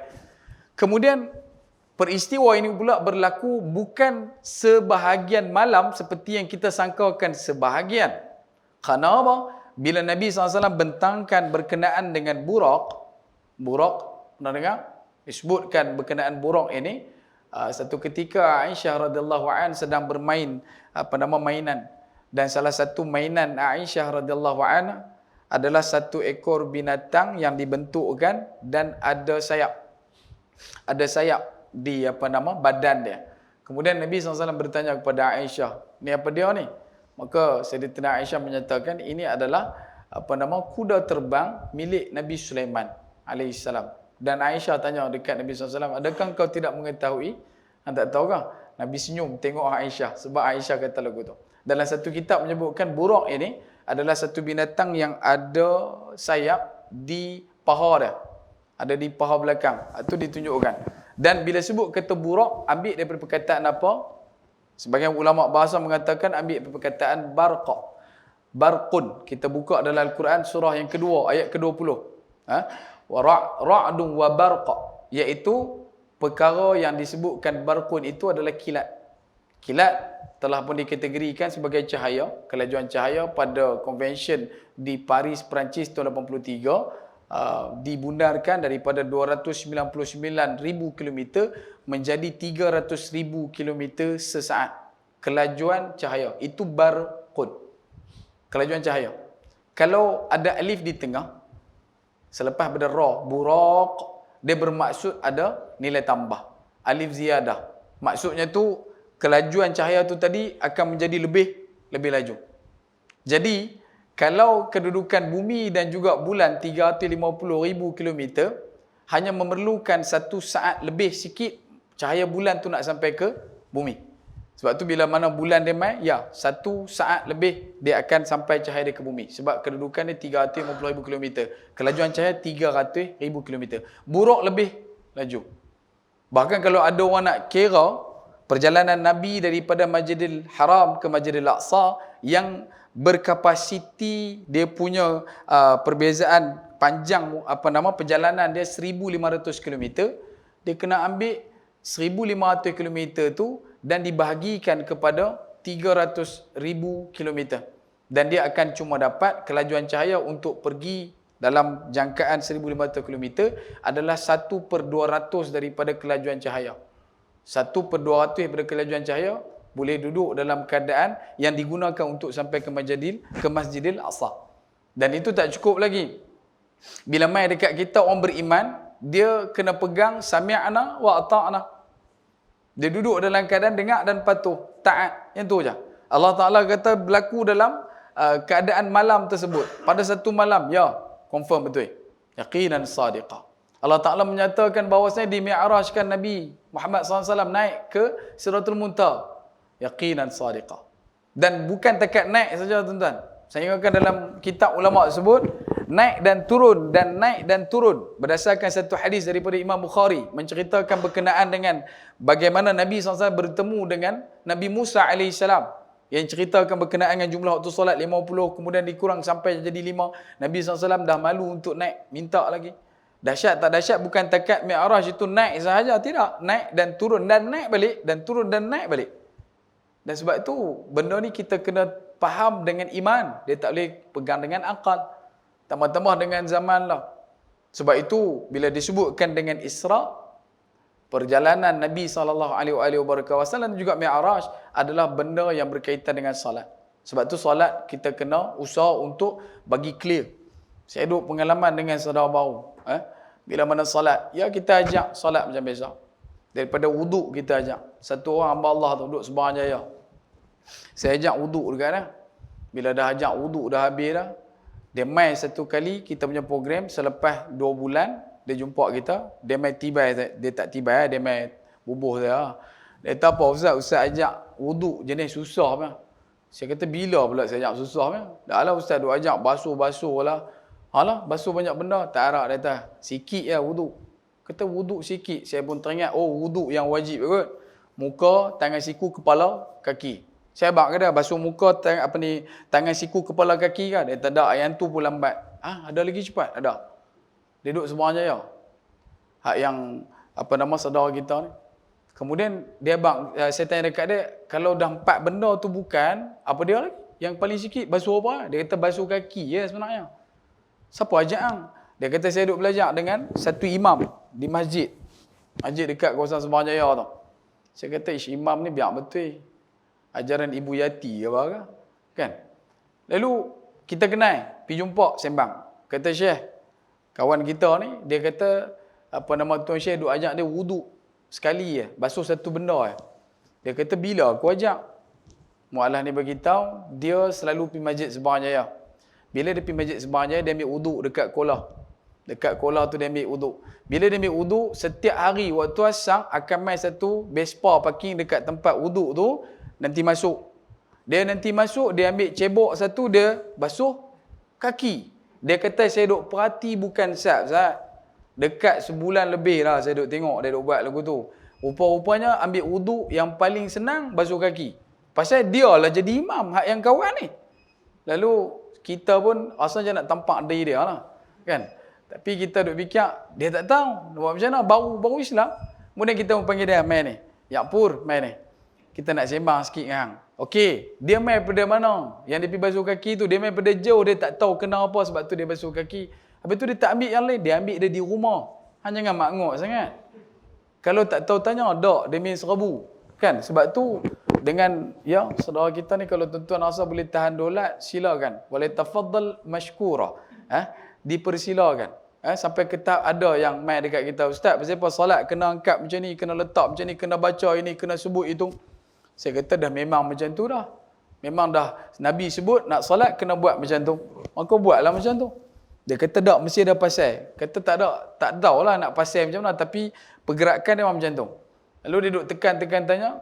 Speaker 1: Kemudian peristiwa ini pula berlaku bukan sebahagian malam seperti yang kita sangkakan sebahagian. Kerana apa? Bila Nabi SAW bentangkan berkenaan dengan burak, pernah dengar? Disebutkan berkenaan burak ini, satu ketika Aisyah radhiyallahu anha sedang bermain mainan, dan salah satu mainan Aisyah radhiyallahu anha adalah satu ekor binatang yang dibentukkan dan ada sayap. Ada sayap di badan dia. Kemudian Nabi SAW bertanya kepada Aisyah, ni apa dia ni? Maka Sayyidatina Aisyah menyatakan ini adalah kuda terbang milik Nabi Sulaiman alaihissalam. Dan Aisyah tanya dekat Nabi SAW, adakah kau tidak mengetahui? Tak tahukah? Nabi senyum tengok Aisyah sebab Aisyah kata lagu tu. Dalam satu kitab menyebutkan burak ini adalah satu binatang yang ada sayap di paha dia. Ada di paha belakang. Itu ditunjukkan. Dan bila sebut kata burak, ambil daripada perkataan apa? Sebagian ulama bahasa mengatakan ambil daripada perkataan barqa. Barqun. Kita buka dalam Al-Quran surah yang kedua, ayat ke-20. Wa ra'dun wa barqa. Iaitu perkara yang disebutkan barqun itu adalah kilat. Kilat telah pun dikategorikan sebagai cahaya, kelajuan cahaya pada convention di Paris, Perancis tahun 83, dibundarkan daripada 299,000 km menjadi 300,000 km sesaat. Kelajuan cahaya. Itu barqun. Kelajuan cahaya. Kalau ada alif di tengah, selepas pada ra, buraq, dia bermaksud ada nilai tambah. Alif ziyadah. Maksudnya tu kelajuan cahaya tu tadi akan menjadi lebih laju. Jadi, kalau kedudukan bumi dan juga bulan 350,000 km, hanya memerlukan 1 saat lebih sikit cahaya bulan tu nak sampai ke bumi. Sebab tu bila mana bulan dia main, 1 saat lebih dia akan sampai cahaya dia ke bumi. Sebab kedudukan dia 350,000 km. Kelajuan cahaya 300,000 km. Buruk lebih laju. Bahkan kalau ada orang nak kira perjalanan Nabi daripada Masjidil Haram ke Masjidil Aqsa yang berkapasiti dia punya perbezaan panjang perjalanan dia 1,500 km, dia kena ambil 1,500 km tu dan dibahagikan kepada 300,000 km. Dan dia akan cuma dapat kelajuan cahaya untuk pergi dalam jangkaan 1,500 km adalah 1/200 daripada kelajuan cahaya. 1/200 daripada kelajuan cahaya boleh duduk dalam keadaan yang digunakan untuk sampai ke Masjidil Aqsa. Dan itu tak cukup lagi. Bila mai dekat kita orang beriman, dia kena pegang sami'na wa ata'na. Dia duduk dalam keadaan dengar dan patuh, taat. Yang tu je. Allah Ta'ala kata berlaku dalam keadaan malam tersebut. Pada satu malam, ya, confirm betul. Yaqinan sadiqah. Allah Ta'ala menyatakan bahawasanya di Mi'rajkan Nabi Muhammad SAW naik ke Sidratul Muntaha. Yaqinan sadiqah. Dan bukan dekat naik saja tuan-tuan. Saya ingatkan dalam kitab ulama tersebut, naik dan turun dan naik dan turun. Berdasarkan satu hadis daripada Imam Bukhari, menceritakan berkenaan dengan bagaimana Nabi SAW bertemu dengan Nabi Musa AS. Yang ceritakan berkenaan dengan jumlah waktu solat 50, kemudian dikurang sampai jadi 5. Nabi SAW dah malu untuk naik, minta lagi. Dahsyat tak dahsyat, bukan takat Mi'raj itu naik sahaja, tidak. Naik dan turun dan naik balik, dan turun dan naik balik. Dan sebab itu, benda ni kita kena faham dengan iman. Dia tak boleh pegang dengan akal. Tambah-tambah dengan zaman lah. Sebab itu, bila disebutkan dengan Isra, perjalanan Nabi SAW dan juga Mi'raj adalah benda yang berkaitan dengan salat. Sebab tu salat kita kena usaha untuk bagi clear. Saya duduk pengalaman dengan saudara baru. Bila mana salat, ya kita ajak salat macam biasa. Daripada wuduk kita ajak. Satu orang hamba Allah tu duduk Subang Jaya. Saya ajak wuduk dekat dah. Bila dah ajak wuduk dah habis dah, dia main satu kali kita punya program, selepas 2 bulan dia jumpa kita, dia main tibai, dia tak tibai, dia main bubuh saya. Dia kata apa Ustaz ajak wuduk jenis susah punya. Saya kata bila pula saya ajak susah punya? Dah lah Ustaz duk ajak basuh-basuh lah. Alah, basuh banyak benda, tak harap dia kata. Sikit lah wuduk. Kata wuduk sikit. Saya pun teringat, oh wuduk yang wajib kot. Muka, tangan siku, kepala, kaki. Saya abang kata, basuh muka, tangan siku, kepala, kaki kan? Dia tak ada, yang tu pun lambat. Ada lagi cepat? Ada. Dia duduk Semua Jaya. Hak yang, saudara kita ni. Kemudian, dia abang, saya tanya dekat dia, kalau dah 4 benda tu bukan, apa dia lagi? Yang paling sikit, basuh apa? Dia kata basuh kaki ya sebenarnya. Siapa ajak hang? Dia kata saya duduk belajar dengan satu imam di masjid. Masjid dekat kawasan Semua Jaya tu. Saya kata, imam ni biar betul. Ajaran Ibu Yati apa ke? Kan? Lalu, kita kenal. Pergi jumpa, sembang. Kata Syekh, kawan kita ni, dia kata, Tuan Syekh duk ajak dia wuduk sekali je. Basuh satu benda je. Dia kata, bila aku ajak? Mu'alah ni beritahu, dia selalu pergi masjid Semua Jaya. Bila dia pergi masjid Semua Jaya, dia ambil wuduk dekat kolah. Dekat kolah tu dia ambil wuduk. Bila dia ambil wuduk, setiap hari waktu asar akan main satu Vespa parking dekat tempat wuduk tu, nanti masuk. Dia nanti masuk, dia ambil cebok satu, dia basuh kaki. Dia kata saya duk perhati bukan Ustaz. Dekat sebulan lebih lah saya duk tengok dia duk buat lagu tu. Rupa-rupanya ambil wuduk yang paling senang basuh kaki. Pasal dia lah jadi imam, hak yang kawan ni. Lalu kita pun asalnya nak tampak diri dia lah. Kan? Tapi kita duk fikir, dia tak tahu. Buat macam mana? Baru Islam. Kemudian kita pun panggil dia, main ni. Ya Pur, main ni. Kita nak sembang sikit dengan hang. Okey, dia main pada mana? Yang dia pergi basuh kaki tu, dia main pada jauh, dia tak tahu kena apa sebab tu dia basuh kaki. Habis tu dia tak ambil yang lain, dia ambil dia di rumah. Hang jangan makngok sangat. Kalau tak tahu tanya, dak, dia main seribu. Kan? Sebab tu, dengan, ya, saudara kita ni, kalau tuan-tuan rasa boleh tahan dolat, silakan. Boleh tafaddal mashkura. Dipersilakan. Sampai kita ada yang main dekat kita, Ustaz, pasal apa solat kena angkat macam ni, kena letak macam ni, kena baca ini, kena sebut itu. Saya kata dah memang macam tu dah. Memang dah Nabi sebut nak solat kena buat macam tu. Maka buatlah macam tu. Dia kata tak, mesti ada pasal. Kata tak tahu lah nak pasal macam mana, tapi pergerakan dia memang macam tu. Lalu dia duduk tekan tanya,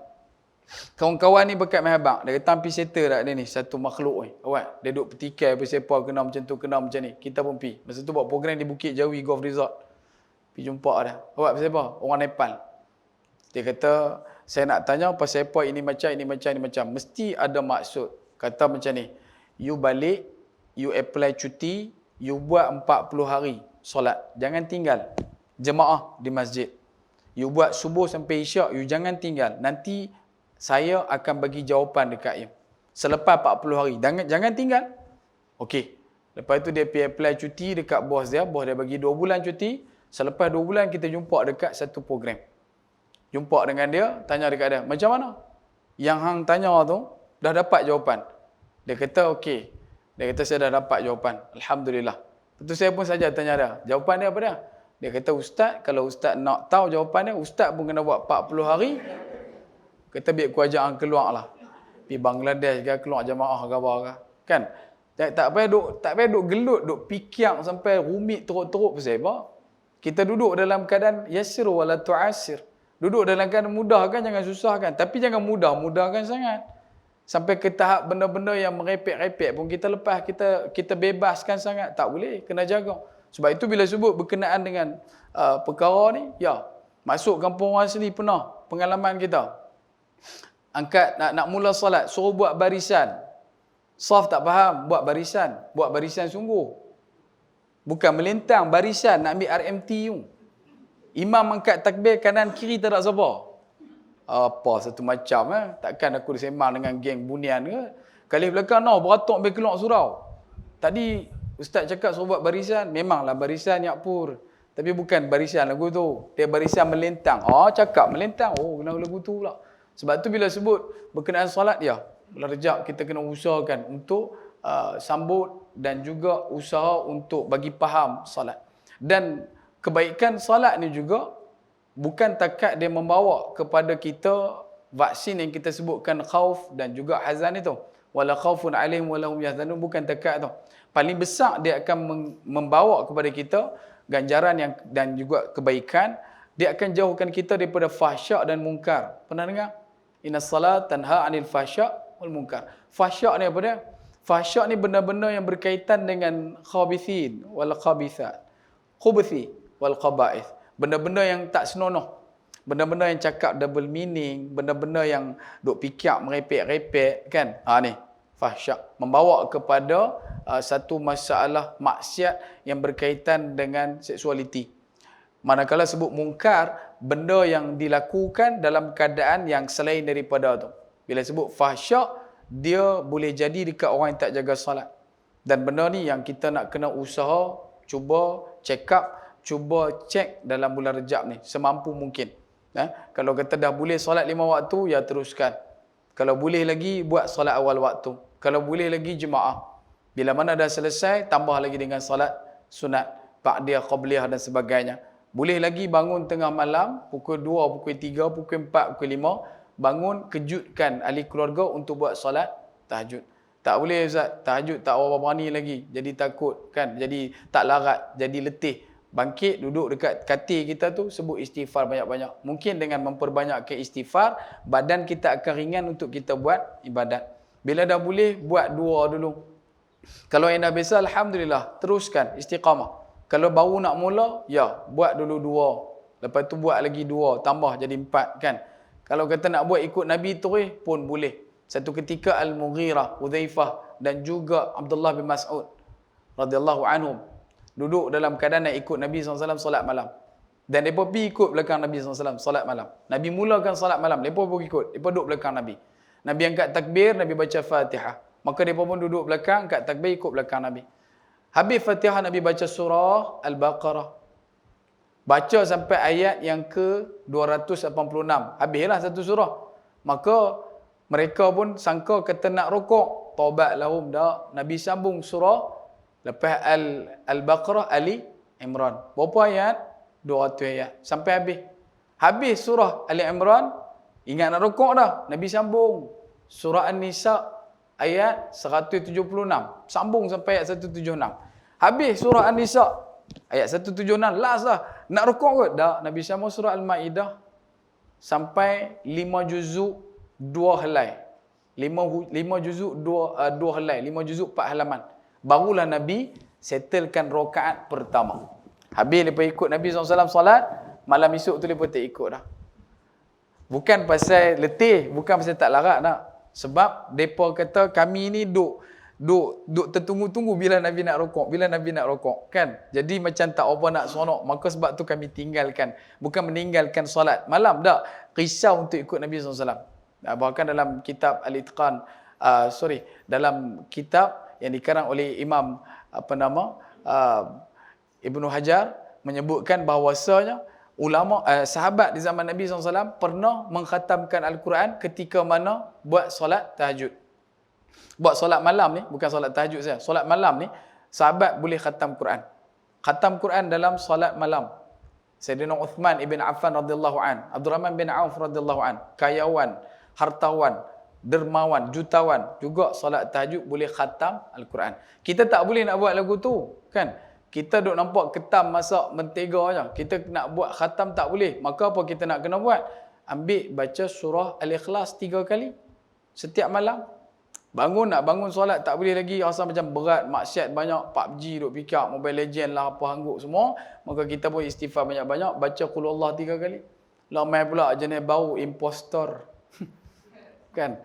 Speaker 1: kawan-kawan ni berkat mahabak. Dia kata hampir settle tak dia ni, satu makhluk ni. Awak, dia duduk petikai apa kena macam tu, kena macam ni. Kita pun pergi. Masa tu buat program di Bukit Jawi Golf Resort. Pergi jumpa dia. Awak pasal apa? Orang Nepal. Dia kata, saya nak tanya pasal apa ini macam. Mesti ada maksud. Kata macam ni, you balik, you apply cuti, you buat 40 hari solat. Jangan tinggal. Jemaah di masjid. You buat subuh sampai isyak, you jangan tinggal. Nanti saya akan bagi jawapan dekat you. Selepas 40 hari. Jangan tinggal. Okey. Lepas tu dia pergi apply cuti dekat bos dia. Bos dia bagi 2 bulan cuti. Selepas 2 bulan kita jumpa dekat satu program. Jumpa dengan dia, tanya dekat dia, macam mana? Yang hang tanya tu, dah dapat jawapan. Dia kata, okey. Dia kata, saya dah dapat jawapan. Alhamdulillah. Lepas tu saya pun saja tanya dia, jawapan dia apa dia? Dia kata, Ustaz, kalau Ustaz nak tahu jawapan dia, Ustaz pun kena buat 40 hari. Kita biar kerajaan keluar lah. Pergi Bangladesh ke, keluar jamaah ke apa ke. Kan? Tak payah duk gelut, duk fikir sampai rumit teruk-teruk pasal apa. Kita duduk dalam keadaan yasir wala tu'asir. Duduk dalam keadaan mudah kan, jangan susah kan. Tapi jangan mudahkan sangat. Sampai ke tahap benda-benda yang merepek-repek pun kita lepas, kita bebaskan sangat. Tak boleh, kena jaga. Sebab itu bila sebut berkenaan dengan perkara ni, ya, masuk kampung orang asli pernah pengalaman kita. Angkat nak mula solat, suruh buat barisan. Saf tak faham, buat barisan sungguh. Bukan melintang, barisan, nak ambil RMT tu. Imam angkat takbir kanan kiri tak ada siapa. Apa satu macam takkan aku disembang dengan geng bunian ke. Kali belakang beratok ambil keluar surau. Tadi ustaz cakap suruh buat barisan, memanglah barisan yakpur. Tapi bukan barisan lagu tu. Dia barisan melintang. Cakap melintang. Kena lagu tu pula. Sebab tu bila sebut berkenaan solat, ya, Rejab kita kena usahakan untuk sambut dan juga usaha untuk bagi faham solat. Dan kebaikan solat ni juga bukan takat dia membawa kepada kita vaksin yang kita sebutkan khauf dan juga hazan itu. Wala khaufun alaihim wala hum yahzanun, bukan takat tu. Paling besar dia akan membawa kepada kita ganjaran yang dan juga kebaikan. Dia akan jauhkan kita daripada fahsyak dan mungkar. Pernah dengar? Innas salat tanha 'anil fahsyak wal munkar. Fahsyak ni apa dia? Fahsyak ni benda-benda yang berkaitan dengan khabithin wal khabithat. Khubuthi wal khaba'ith. Benda-benda yang tak senonoh. Benda-benda yang cakap double meaning, benda-benda yang duk fikir merepek-repek kan. Ni fahsyak membawa kepada satu masalah maksiat yang berkaitan dengan seksualiti. Manakala sebut mungkar, benda yang dilakukan dalam keadaan yang selain daripada tu. Bila sebut fahsyak, dia boleh jadi dekat orang yang tak jaga salat. Dan benda ni yang kita nak kena usaha, cuba check up, cuba cek dalam bulan Rejab ni semampu mungkin. Kalau kata dah boleh solat 5 waktu, ya teruskan. Kalau boleh lagi, buat solat awal waktu. Kalau boleh lagi, jemaah. Bila mana dah selesai, tambah lagi dengan solat sunat, ba'diyah, qabliyah dan sebagainya. Boleh lagi bangun tengah malam, pukul 2, pukul 3, pukul 4, pukul 5, bangun kejutkan ahli keluarga untuk buat solat tahajud. Tak boleh Ustaz, tahajud tak apa berani lagi. Jadi takut kan, jadi tak larat, jadi letih. Bangkit, duduk dekat katil kita tu, sebut istighfar banyak-banyak. Mungkin dengan memperbanyakkan istighfar, badan kita akan ringan untuk kita buat ibadat. Bila dah boleh, buat 2 dulu. Kalau yang dah biasa, alhamdulillah, teruskan istiqamah. Kalau baru nak mula, ya, buat dulu 2. Lepas tu buat lagi 2, tambah jadi 4 kan. Kalau kata nak buat ikut Nabi terus pun boleh. Satu ketika Al-Mughirah, Hudzaifah dan juga Abdullah bin Mas'ud radhiyallahu anhum duduk dalam keadaan nak ikut Nabi SAW solat malam. Dan mereka pergi ikut belakang Nabi SAW solat malam. Nabi mulakan solat malam, mereka pun ikut. Mereka duduk belakang Nabi. Nabi angkat takbir, Nabi baca Fatihah. Maka mereka pun duduk belakang, angkat takbir, ikut belakang Nabi. Habis Fatihah, Nabi baca surah Al-Baqarah. Baca sampai ayat yang ke-286. Habislah satu surah. Maka mereka pun sangka kata nak rukuk. Taubat lahum dah. Nabi sambung surah. Lepas Al-Baqarah, Ali Imran. Berapa ayat? 200 ayat. Sampai habis. Habis surah Ali Imran. Ingat nak rukuk dah. Nabi sambung. Surah An-Nisa ayat 176. Sambung sampai ayat 176. Habis surah An-Nisa ayat 176. Last lah. Nak rukuk ke? Dah. Nabi sambung surah Al-Ma'idah. Sampai 5 juzuk 2 helai. 5 juzuk 2 helai. 5 juzuk 4 halaman. Barulah Nabi settlekan rakaat pertama. Habis lepas ikut Nabi SAW solat, malam esok tu lepas tak ikut dah. Bukan pasal letih, bukan pasal tak larat dah. Sebab mereka kata kami ni duk tertunggu-tunggu bila Nabi nak rukuk, bila Nabi nak rukuk kan. Jadi macam tak apa nak seronok, maka sebab tu kami tinggalkan. Bukan meninggalkan solat malam dah, risau untuk ikut Nabi SAW. Bahkan dalam kitab Al-Itqan, dalam kitab yang dikarang oleh Imam Ibnu Hajar menyebutkan bahawasanya ulama sahabat di zaman Nabi SAW pernah mengkhatamkan Al-Quran ketika mana buat solat tahajud. Buat solat malam ni, bukan solat tahajud saja. Solat malam ni sahabat boleh khatam Quran. Khatam Quran dalam solat malam. Sayyidina Uthman ibn Affan radhiyallahu an, Abdurrahman bin Auf radhiyallahu an, kayawan, hartawan, dermawan, jutawan juga solat tahajud boleh khatam Al-Quran. Kita tak boleh nak buat lagu tu, kan? Kita duk nampak ketam masak mentega je. Kita nak buat khatam tak boleh. Maka apa kita nak kena buat? Ambil baca surah Al-Ikhlas 3 kali setiap malam. Nak bangun solat tak boleh lagi, rasa macam berat, maksiat banyak, PUBG duk fikir, Mobile Legend lah, apa hangguk semua. Maka kita pun istighfar banyak-banyak, baca Qul Allah 3 kali. Lamai pula jenis bau impostor. Kan?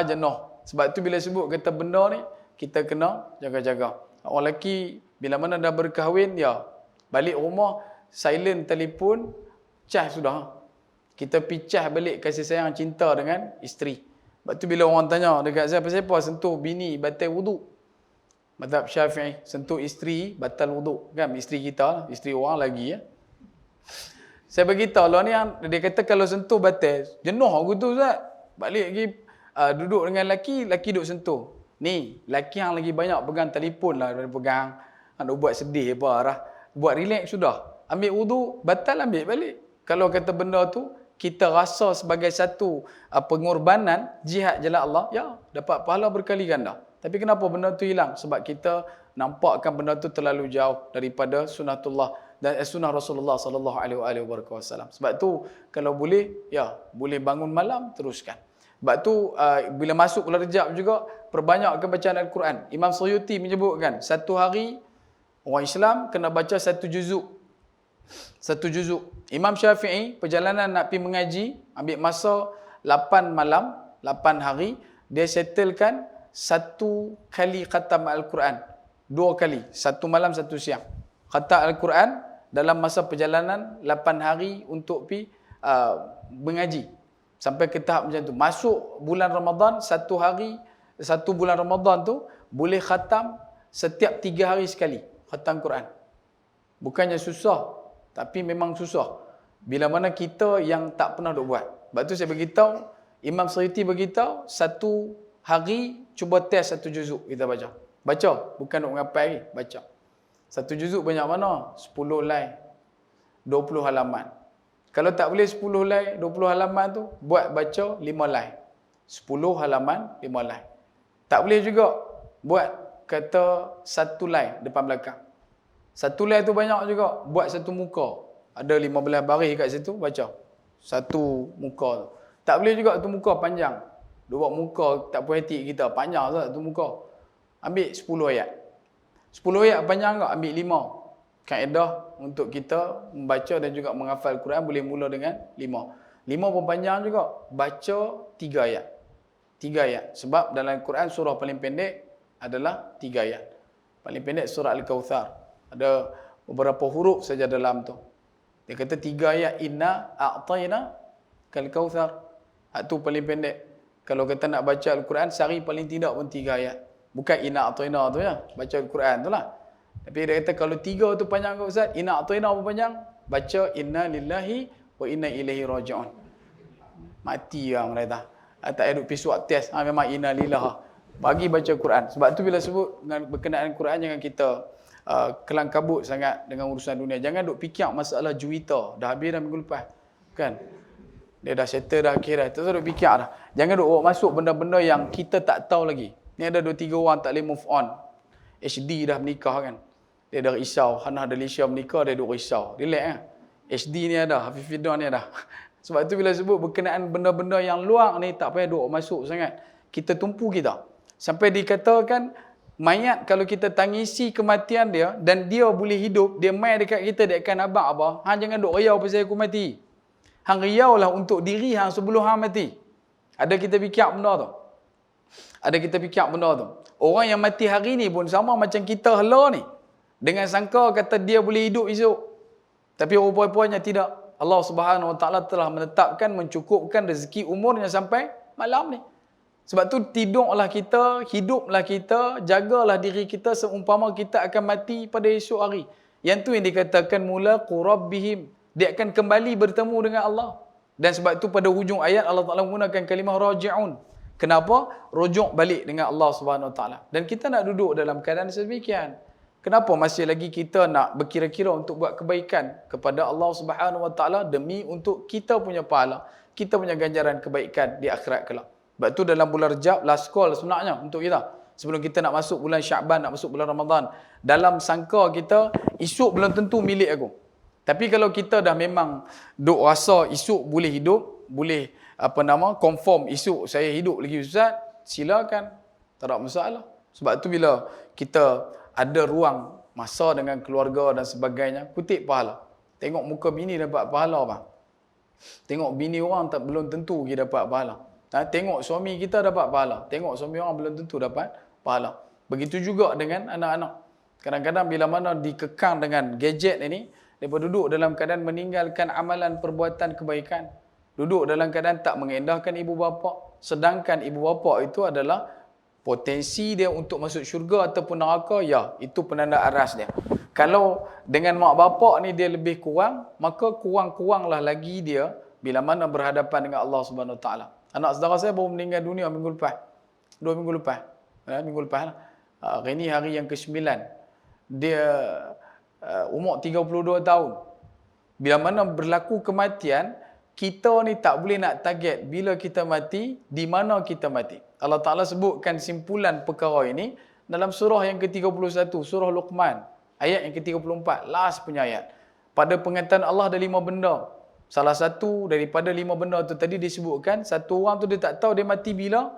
Speaker 1: Jenuh. Sebab tu bila sebut kata benda ni, kita kena jaga-jaga. Orang lelaki bila mana dah berkahwin, ya, balik rumah, silent telefon, cas sudah. Kita picah balik kasih sayang cinta dengan isteri. Sebab tu bila orang tanya dekat siapa-siapa sentuh bini batal wuduk. Mazhab Syafi'i, sentuh isteri batal wuduk. Kan? Isteri kita, isteri orang lagi. Ya. Saya beritahu lah ni, dia kata kalau sentuh batal, jenuh aku tu Ustaz. Balik lagi duduk dengan laki duduk sentuh. Ni, laki yang lagi banyak pegang telefon lah daripada pegang. Nak buat sedih apa arah. Buat relax sudah. Ambil wuduk, batal ambil balik. Kalau kata benda tu, kita rasa sebagai satu pengorbanan jihad jalan Allah, ya, dapat pahala berkali ganda. Tapi kenapa benda tu hilang? Sebab kita nampakkan benda tu terlalu jauh daripada sunnatullah dan sunnah Rasulullah sallallahu alaihi wasallam. Sebab tu kalau boleh, ya, boleh bangun malam teruskan. Sebab tu bila masuk bulan Rejab juga perbanyakkan bacaan Al-Quran. Imam Suyuti menyebutkan satu hari orang Islam kena baca satu juzuk. Satu juzuk. Imam Syafi'i perjalanan nak pergi mengaji, ambil masa 8 malam, 8 hari, dia settlekan 1 kali khatam Al-Quran. 2 kali, 1 malam 1 siang. Khatam Al-Quran dalam masa perjalanan 8 hari untuk pergi mengaji. Sampai ke tahap macam tu. Masuk bulan Ramadan, 1 hari, 1 bulan Ramadan tu boleh khatam setiap 3 hari sekali. Khatam Quran. Bukannya susah, tapi memang susah. Bila mana kita yang tak pernah duk buat. Sebab tu saya beritahu, Imam Suyuti beritahu, 1 hari cuba test 1 juzuk kita baca. Baca, bukan duk mengapai lagi, baca. 1 juzuk banyak mana? 10 line, 20 halaman. Kalau tak boleh 10 line, 20 halaman tu, buat baca 5 line. 10 halaman, 5 line. Tak boleh juga buat kata 1 line depan belakang. 1 line tu banyak juga. Buat 1 muka. Ada 15 baris kat situ, baca. 1 muka tu. Tak boleh juga tu muka panjang. Dia buat muka tak poetik kita. Panjang tu satu muka. Ambil 10 ayat. 10 ayat panjang tak? Ambil 5. Kaedah untuk kita membaca dan juga menghafal Quran boleh mula dengan 5. 5 pun panjang juga. Baca 3 ayat. 3 ayat. Sebab dalam Quran surah paling pendek adalah 3 ayat. Paling pendek surah Al-Kawthar. Ada beberapa huruf saja dalam tu. Dia kata 3 ayat. Inna a'tayna kal-kawthar. Itu paling pendek. Kalau kita nak baca Al-Quran, sehari paling tidak pun 3 ayat. Bukan inna a'tayna tu ya. Baca Al-Quran tu lah. Tapi dia kata kalau 3 tu panjang ke Ustaz, inna a'tayna pun panjang. Baca inna lillahi wa inna ilaihi raji'un. Mati orang mereka. Tak ada pergi suat test. Memang inna lillah. Bagi baca Quran. Sebab tu bila sebut dengan berkenaan Quran, jangan kita kelang kabut sangat dengan urusan dunia. Jangan duk fikir masalah juwita. Dah habis dah minggu lepas. Kan? Dia dah settle dah akhirat. Tu duk fikir dah. Jangan duk masuk benda-benda yang kita tak tahu lagi. Ni ada 2-3 orang tak boleh move on. HD dah menikah kan. Dia dah risau. Hana ada Malaysia menikah, dia duk risau. Relax kan. HD ni ada. Hafifidah ni ada. Sebab tu bila sebut berkenaan benda-benda yang luar ni, tak payah duk masuk sangat. Kita tumpu kita. Sampai dikatakan, mayat kalau kita tangisi kematian dia, dan dia boleh hidup, dia main dekat kita, dia akan abang apa. Hang jangan duk riau pasal aku mati. Hang riaulah untuk diri hang sebelum hang mati. Ada kita fikir benda tu. Ada kita fikir benda tu. Orang yang mati hari ni pun sama macam kita hala ni. Dengan sangka kata dia boleh hidup esok. Tapi rupa-rupanya tidak. Allah Subhanahu Wa Taala telah menetapkan, mencukupkan rezeki umurnya sampai malam ni. Sebab tu tidurlah kita, hiduplah kita, jagalah diri kita seumpama kita akan mati pada esok hari. Yang tu yang dikatakan mula qurabbihim. Dia akan kembali bertemu dengan Allah. Dan sebab tu pada hujung ayat Allah Taala menggunakan kalimah raji'un. Kenapa? Rujuk balik dengan Allah Subhanahu Wa Taala. Dan kita nak duduk dalam keadaan sedemikian. Kenapa masih lagi kita nak berkira-kira untuk buat kebaikan kepada Allah Subhanahu Wa Taala demi untuk kita punya pahala? kita punya ganjaran kebaikan di akhirat kelak. Sebab tu dalam bulan Rejab, last call sebenarnya untuk kita. Sebelum kita nak masuk bulan Syaban, nak masuk bulan Ramadan. Dalam sangka kita, esok belum tentu milik aku. Tapi kalau kita dah memang duk rasa esok boleh hidup, boleh confirm esok saya hidup lagi Ustaz, silakan. Tak ada masalah. Sebab tu bila kita ada ruang masa dengan keluarga dan sebagainya, kutip pahala. Tengok muka bini dapat pahala bang. Tengok bini orang tak belum tentu kita dapat pahala. Tengok suami kita dapat pahala. Tengok suami orang belum tentu dapat pahala. Begitu juga dengan anak-anak. Kadang-kadang bila mana dikekang dengan gadget ini, mereka duduk dalam keadaan meninggalkan amalan perbuatan kebaikan. Duduk dalam keadaan tak mengendahkan ibu bapa. Sedangkan ibu bapa itu adalah potensi dia untuk masuk syurga ataupun neraka, ya, itu penanda aras dia. Kalau dengan mak bapak ni dia lebih kurang, maka kurang-kuranglah lagi dia bila mana berhadapan dengan Allah Subhanahu Wa Taala. Anak saudara saya baru meninggal dunia minggu lepas. 2 minggu lepas. Minggu lepas lah. Hari ni hari yang ke-9. Dia umur 32 tahun. Bila mana berlaku kematian, kita ni tak boleh nak target bila kita mati, di mana kita mati. Allah Ta'ala sebutkan simpulan perkara ini dalam surah yang ke-31, surah Luqman. Ayat yang ke-34, last punya ayat. Pada pengataan Allah ada 5 benda. Salah satu daripada 5 benda tu tadi disebutkan, satu orang tu dia tak tahu dia mati bila,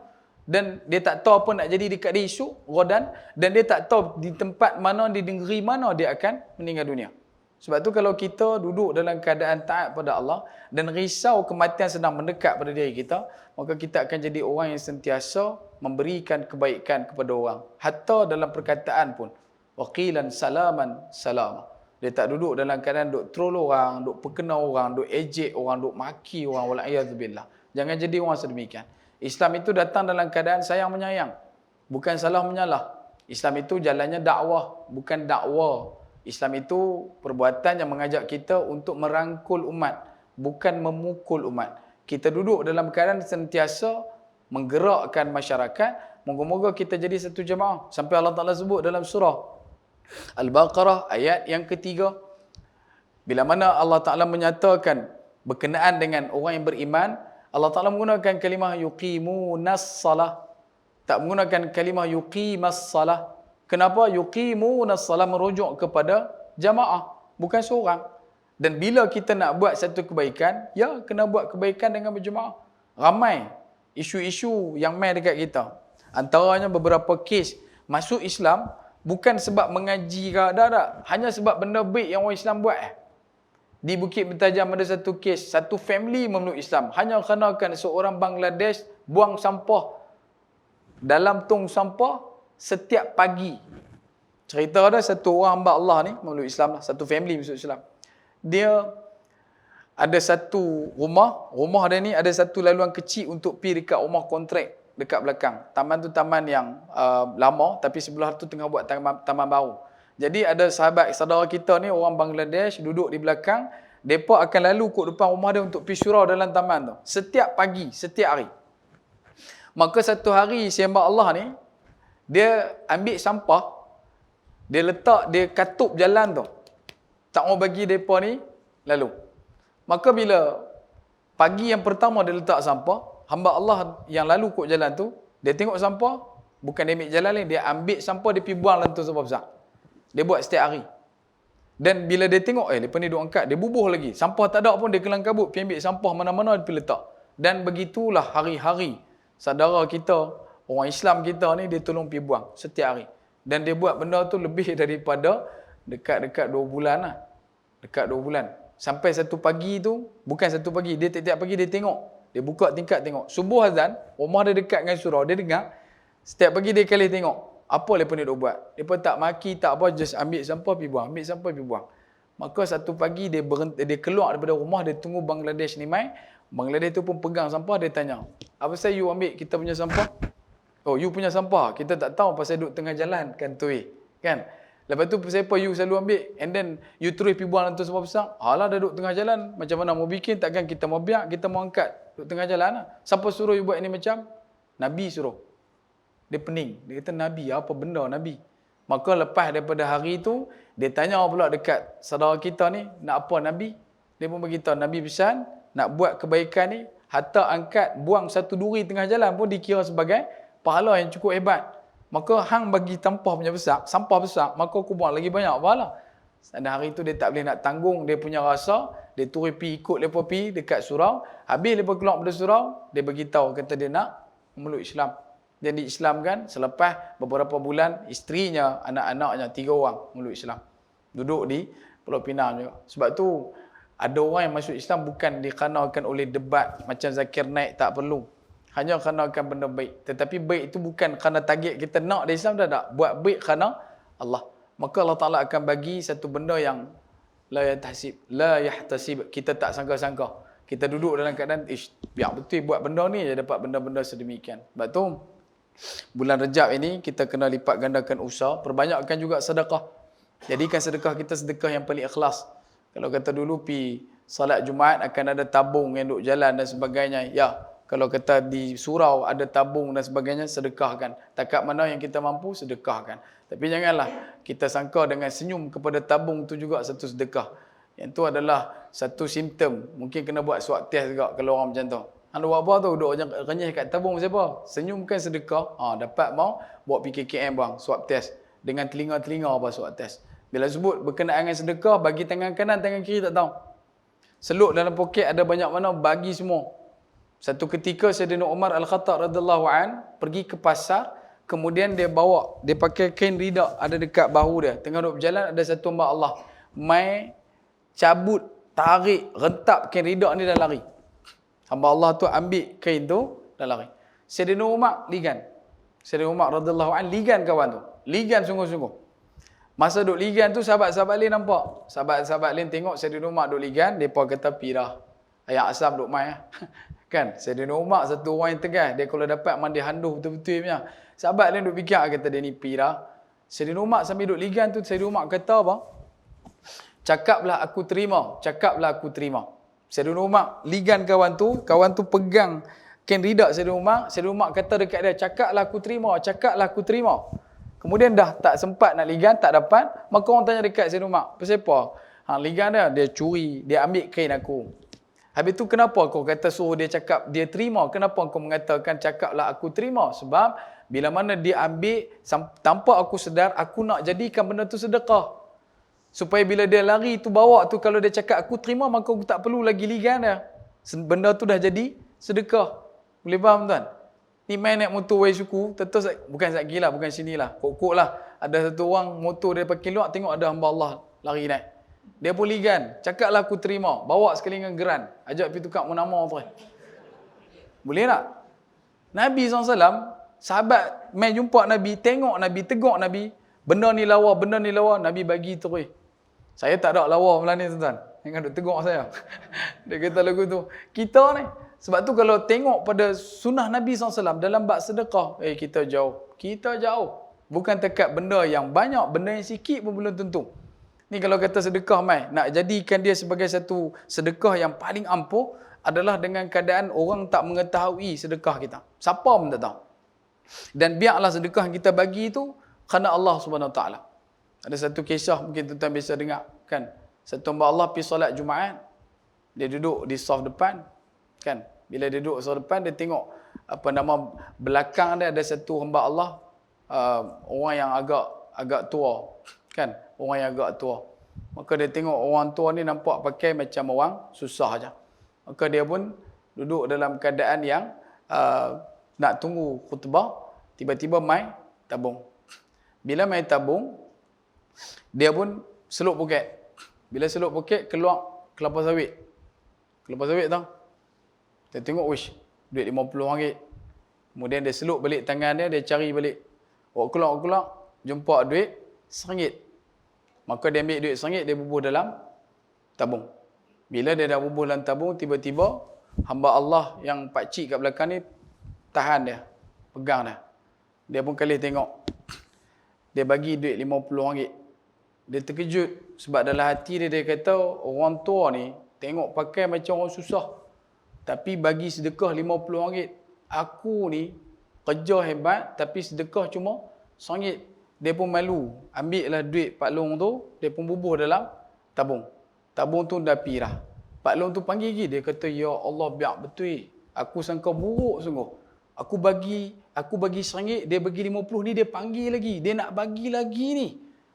Speaker 1: dan dia tak tahu apa nak jadi dekat dia esok, Ramadan, dan dia tak tahu di tempat mana, di negeri mana dia akan meninggal dunia. Sebab tu kalau kita duduk dalam keadaan taat pada Allah dan risau kematian sedang mendekat pada diri kita, maka kita akan jadi orang yang sentiasa memberikan kebaikan kepada orang. Hatta dalam perkataan pun. Waqilan salaman salama. Dia tak duduk dalam keadaan duk troll orang, duk perkena orang, duk ejek orang, duk maki orang, wala'iyadzubillah. Jangan jadi orang sedemikian. Islam itu datang dalam keadaan sayang menyayang. Bukan salah menyalah. Islam itu jalannya dakwah, bukan dakwa. Islam itu perbuatan yang mengajak kita untuk merangkul umat, bukan memukul umat. Kita duduk dalam keadaan sentiasa menggerakkan masyarakat. Moga-moga kita jadi satu jemaah. Sampai Allah Ta'ala sebut dalam surah Al-Baqarah ayat yang ketiga. Bila mana Allah Ta'ala menyatakan berkenaan dengan orang yang beriman, Allah Ta'ala menggunakan kalimah yuqimunas salah. Tak menggunakan kalimah yuqimas salah. Kenapa? Yuqimunas salah merujuk kepada jamaah, bukan seorang. Dan bila kita nak buat satu kebaikan, ya, kena buat kebaikan dengan berjemaah. Ramai isu-isu yang main dekat kita. Antaranya beberapa kes masuk Islam bukan sebab mengaji ke, tak. Hanya sebab benda baik yang orang Islam buat. Di Bukit Bertajam ada satu kes, satu family memeluk Islam hanya kerana seorang Bangladesh buang sampah dalam tong sampah setiap pagi. Cerita ada satu orang hamba Allah ni memeluk Islam lah, satu family masuk Islam. Dia ada satu rumah dia ni ada satu laluan kecil untuk pergi dekat rumah kontrak dekat belakang. Taman tu taman yang lama, tapi sebelah tu tengah buat taman baru. Jadi ada sahabat saudara kita ni orang Bangladesh duduk di belakang, depa akan lalu kat depan rumah dia untuk pergi surau dalam taman tu. Setiap pagi, setiap hari. Maka satu hari si hamba Allah ni dia ambil sampah, dia letak, dia katup jalan tu. Tak mau bagi depa ni lalu. Maka bila pagi yang pertama dia letak sampah, hamba Allah yang lalu kat jalan tu, dia tengok sampah, bukan dia ambil jalan lain, dia ambil sampah, dia pergi buang dalam tu sampah besar. Dia buat setiap hari. Dan bila dia tengok, lepas ni duk angkat, dia bubuh lagi. Sampah tak ada pun, dia kelang kabut, pergi ambil sampah mana-mana, dia pergi letak. Dan begitulah hari-hari saudara kita, orang Islam kita ni, dia tolong pergi buang setiap hari. Dan dia buat benda tu lebih daripada dekat-dekat 2 bulan lah. Dekat 2 bulan. Sampai satu pagi tu, bukan satu pagi, dia tiap-tiap pagi dia tengok. Dia buka tingkap tengok. Subuh azan, rumah dia dekat dengan surau, dia dengar. Setiap pagi dia kali tengok. Apa mereka ni duk buat? Mereka tak maki, tak apa, just ambil sampah pergi buang. Ambil sampah pergi buang. Maka satu pagi dia berhenti, dia keluar daripada rumah, dia tunggu Bangladesh ni mai. Bangladesh tu pun pegang sampah, dia tanya, apa pasal you ambil kita punya sampah? Oh, you punya sampah. Kita tak tahu pasal duduk tengah jalan kan tu kan? Lepas tu siapa you selalu ambil, and then you terus pergi buang dalam tu sampah besar. Alah dah duduk tengah jalan, macam mana mau bikin, takkan kita mau biar, kita mau angkat. Duduk tengah jalan lah. Siapa suruh you buat ni macam? Nabi suruh. Dia pening. Dia kata, Nabi, apa benda Nabi? Maka lepas daripada hari tu, dia tanya pula dekat saudara kita ni, nak apa Nabi? Dia pun beritahu, Nabi pesan, nak buat kebaikan ni, Harta angkat buang satu duri tengah jalan pun dikira sebagai pahala yang cukup hebat. Maka hang bagi sampah besar, maka aku buang lagi banyak pahala. Dan hari tu dia tak boleh nak tanggung dia punya rasa, dia turun pergi ikut mereka pergi dekat surau. Habis mereka keluar pada surau, dia beritahu kata dia nak memeluk Islam. Dan diislamkan selepas beberapa bulan, isterinya, anak-anaknya 3 orang memeluk Islam. Duduk di Pulau Pinang juga. Sebab tu ada orang yang masuk Islam bukan dikarenakan oleh debat macam Zakir Naik, tak perlu. Hanya kerana akan benda baik. Tetapi baik itu bukan kerana target kita nak di Islam, dah tak. Buat baik kerana Allah. Maka Allah Ta'ala akan bagi satu benda yang la yahtasib. Kita tak sangka-sangka. Kita duduk dalam keadaan, biar betul buat benda ni, je dapat benda-benda sedemikian. Sebab tu, bulan Rejab ini, kita kena lipat gandakan usaha. Perbanyakkan juga sedekah. Jadikan sedekah kita sedekah yang paling ikhlas. Kalau kata dulu, pi salat Jumaat akan ada tabung yang duk jalan dan sebagainya. Ya, kalau kata di surau ada tabung dan sebagainya, sedekahkan. Takat mana yang kita mampu, sedekahkan. Tapi janganlah kita sangka dengan senyum kepada tabung tu juga satu sedekah. Yang tu adalah satu simptom. Mungkin kena buat swab test juga kalau orang macam tu. Anda buat apa tu? Duduk renyah kat tabung siapa? Senyumkan sedekah. Dapat mau buat PKKM bang, swab test. Dengan telinga-telinga apa swab test. Bila sebut berkenaan dengan sedekah, bagi tangan kanan, tangan kiri tak tahu. Seluk dalam poket ada banyak mana, bagi semua. Satu ketika Sayyidina Umar Al-Khattab radhiyallahu an pergi ke pasar, kemudian dia pakai kain rida ada dekat bahu dia. Tengah duduk berjalan, ada satu hamba Allah mai cabut, tarik, rentap kain rida ni dan lari. Hamba Allah tu ambil kain tu dan lari. Sayyidina Umar ligan. Sayyidina Umar radhiyallahu an ligan kawan tu. Ligan sungguh-sungguh. Masa duk ligan tu, sahabat-sahabat lain nampak. Sahabat-sahabat lain tengok Sayyidina Umar duk ligan, mereka kata pirah. Ayat asam duk mai. Kan? Sayyidina Umar satu orang yang tegas. Dia kalau dapat mandi handuh betul-betul punya. Sahabat lain duk fikir, kata dia ni pirah. Sayyidina Umar sambil duk ligan tu, Sayyidina Umar kata apa? Cakaplah aku terima. Cakaplah aku terima. Sayyidina Umar ligan kawan tu pegang kain rida Sayyidina Umar kata dekat dia, cakaplah aku terima, cakaplah aku terima. Kemudian dah tak sempat nak ligan, tak dapat, maka orang tanya dekat Sayyidina Umar, pasal apa? Ligan dia curi, dia ambil kain aku. Habis tu kenapa kau kata suruh dia cakap dia terima? Kenapa kau mengatakan cakaplah aku terima? Sebab bila mana dia ambil tanpa aku sedar, aku nak jadikan benda tu sedekah. Supaya bila dia lari tu bawa tu, kalau dia cakap aku terima, maka aku tak perlu lagi ligan dia. Benda tu dah jadi sedekah. Boleh faham tuan? Ni main naik motor wai suku, tentu bukan sat gila, bukan sinilah. Kok-kok lah. Ada satu orang motor dia pakai luar, tengok ada hamba Allah lari naik. Dia pun ligan, cakaplah aku terima, bawa sekali dengan geran, ajak pergi tukar munamar tu. Boleh tak? Nabi SAW, sahabat main jumpa Nabi, tengok Nabi, tegak Nabi, benda ni lawa, Nabi bagi terus. Saya tak ada lawa malam ni tuan-tuan. Jangan duk tegak saya. Dia kata lagu tu. Kita ni, sebab tu kalau tengok pada sunnah Nabi SAW dalam bab sedekah, kita jauh. Kita jauh. Bukan dekat benda yang banyak, benda yang sikit pun belum tentu. Ni kalau kata sedekah mai, nak jadikan dia sebagai satu sedekah yang paling ampuh adalah dengan keadaan orang tak mengetahui sedekah kita. Siapa pun tak tahu. Dan biarlah sedekah yang kita bagi itu kerana Allah Subhanahu Wa Taala. Ada satu kisah mungkin tuan-tuan biasa dengar kan. Satu hamba Allah pergi solat Jumaat, dia duduk di saf depan kan. Bila dia duduk saf depan, dia tengok belakang dia ada satu hamba Allah, orang yang agak tua kan, orang yang agak tua. Maka dia tengok orang tua ni nampak pakai macam orang susah aja. Maka dia pun duduk dalam keadaan yang nak tunggu khutbah, tiba-tiba mai tabung. Bila mai tabung, dia pun seluk poket. Bila seluk poket, keluar kelapa sawit. Kelapa sawit tau. Dia tengok, wish, duit RM50. Kemudian dia seluk balik tangan dia, dia cari balik. Keluar, jumpa duit RM1. Maka dia ambil duit RM1, dia bubuh dalam tabung. Bila dia dah bubuh dalam tabung, tiba-tiba hamba Allah yang pakcik kat belakang ni tahan dia, pegang dia. Dia pun kali tengok. Dia bagi duit RM50. Dia terkejut sebab dalam hati dia, dia kata orang tua ni tengok pakai macam orang susah, tapi bagi sedekah RM50. Aku ni kerja hebat tapi sedekah cuma RM1. Dia pun malu. Ambil lah duit Pak Long tu, dia pun bubuh dalam tabung. Tabung tu dah pirah. Pak Long tu panggil lagi, dia kata, ya Allah, biar betul. Aku sangka buruk sungguh. Aku bagi RM1, dia bagi 50 ni, dia panggil lagi. Dia nak bagi lagi ni.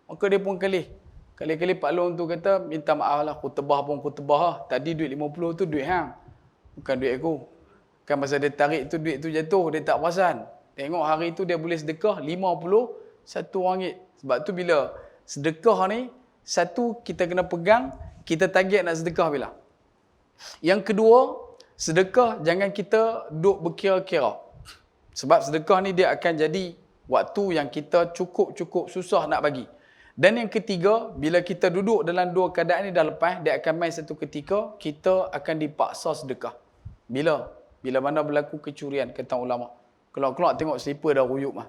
Speaker 1: Maka dia pun kelih. Kali-kali Pak Long tu kata, minta maaf lah, aku tebah lah. Tadi duit 50 tu duit hang. Bukan duit aku. Kan masa dia tarik tu, duit tu jatuh, dia tak perasan. Tengok hari tu dia boleh sedekah RM51. Sebab tu bila sedekah ni, satu, kita kena pegang, kita target nak sedekah bila. Yang kedua, sedekah jangan kita duk berkira-kira. Sebab sedekah ni dia akan jadi waktu yang kita cukup susah nak bagi. Dan yang ketiga, bila kita duduk dalam dua keadaan ni dah lepas, dia akan main satu ketika, kita akan dipaksa sedekah. Bila? Bila mana berlaku kecurian, kata ulama. Keluar-keluar tengok slipper dah ruyup mah.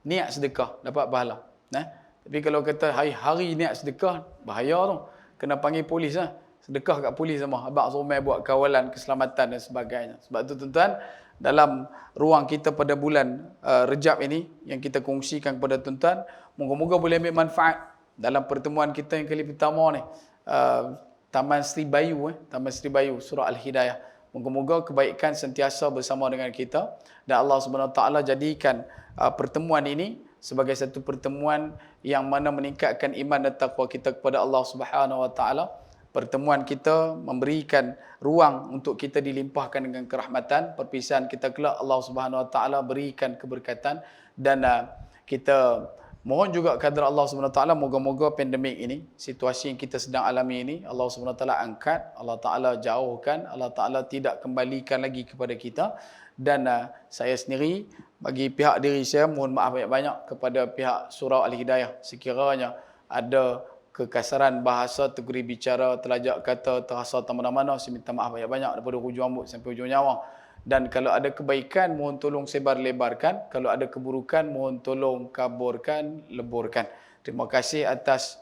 Speaker 1: Niat sedekah, dapat pahala. Tapi kalau kata hari-hari niat sedekah, bahaya tu. Kena panggil polis lah. Sedekah kat polis sama. Abang Somai buat kawalan keselamatan dan sebagainya. Sebab tu tuan-tuan, dalam ruang kita pada bulan Rejab ini, yang kita kongsikan kepada tuan-tuan, moga-moga boleh ambil manfaat dalam pertemuan kita yang kali pertama ni. Taman Sri Bayu, Taman Sri Bayu, surah Al-Hidayah. Moga-moga kebaikan sentiasa bersama dengan kita. Dan Allah SWT jadikan pertemuan ini sebagai satu pertemuan yang mana meningkatkan iman dan taqwa kita kepada Allah Subhanahu Wa Taala. Pertemuan kita memberikan ruang untuk kita dilimpahkan dengan kerahmatan. Perpisahan kita kelak Allah Subhanahu Wa Taala berikan keberkatan. Dan kita mohon juga kepada Allah Subhanahu Wa Taala, moga-moga pandemik ini, situasi yang kita sedang alami ini, Allah Subhanahu Wa Taala angkat, Allah Taala jauhkan, Allah Taala tidak kembalikan lagi kepada kita. Dan saya sendiri, bagi pihak diri saya, mohon maaf banyak-banyak kepada pihak surau Al-Hidayah. Sekiranya ada kekasaran bahasa, teguri bicara, telajak kata, terasa tak mana-mana, saya minta maaf banyak-banyak daripada hujung rambut sampai hujung nyawa. Dan kalau ada kebaikan, mohon tolong sebar-lebarkan. Kalau ada keburukan, mohon tolong kaburkan, leburkan. Terima kasih atas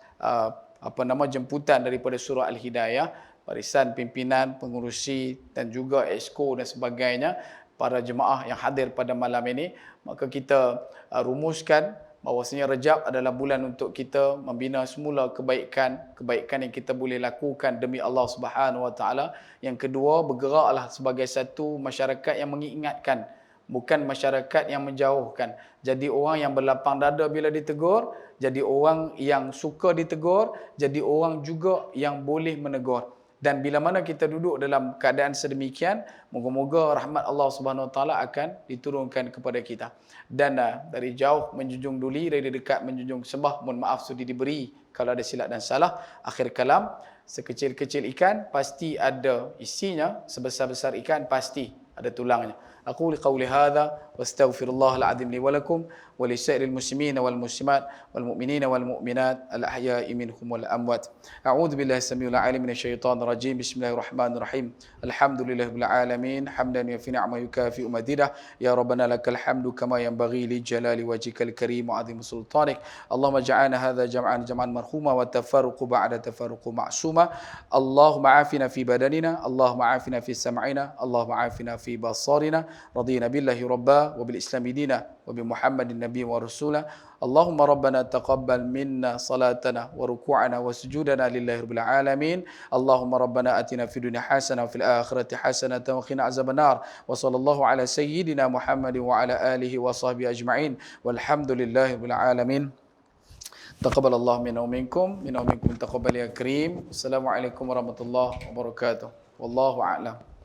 Speaker 1: jemputan daripada surau Al-Hidayah, barisan pimpinan, pengurusi dan juga exco dan sebagainya, para jemaah yang hadir pada malam ini. Maka kita rumuskan bahawasanya Rejab adalah bulan untuk kita membina semula kebaikan yang kita boleh lakukan demi Allah Subhanahu Wa Taala. Yang kedua, bergeraklah sebagai satu masyarakat yang mengingatkan, bukan masyarakat yang menjauhkan. Jadi orang yang berlapang dada bila ditegur, jadi orang yang suka ditegur, jadi orang juga yang boleh menegur. Dan bila mana kita duduk dalam keadaan sedemikian, moga-moga rahmat Allah Subhanahu Wa Taala akan diturunkan kepada kita. Dan dari jauh menjunjung duli, dari dekat menjunjung sembah. Mohon maaf sudi diberi kalau ada silap dan salah. Akhir kalam, sekecil-kecil ikan pasti ada isinya, sebesar-besar ikan pasti ada tulangnya. Aku qauli hadza wastaghfirullahal azim li wa lakum wa li sa'iril muslimin wal muslimat wal mu'minin wal mu'minat al ahya'i minhum wal amwat. A'udzu billahi samiul alim minasyaitonir rajim. Bismillahirrahmanirrahim. Alhamdulillahil alamin hamdan yafi ni'ma yukafi madidah. Ya rabbana lakal hamdu kama yanbaghi li jalali wajhikal karim wa 'azimi sultanik. Allahumma ja'alna hadza jam'an marhuma wa tafarruqu ba'da tafarruqu ma'suma. Allahumma 'afina fi badanina, Allahumma 'afina fi sam'ina, Allahumma 'afina fi basarina. رضينا بالله ربا وبالإسلام دينا وبمحمد النبي ورسوله. اللهم ربنا تقبل منا صلاتنا وركوعنا وسجودنا لله رب العالمين. اللهم ربنا آتنا في الدنيا حسنة وفي الآخرة حسنة وقنا عذاب النار. وصلى الله على سيدنا محمد وعلى آله وصحبه أجمعين والحمد لله رب العالمين. تقبل الله منا ومنكم تقبل يا كريم. السلام عليكم ورحمة الله وبركاته. والله أعلم.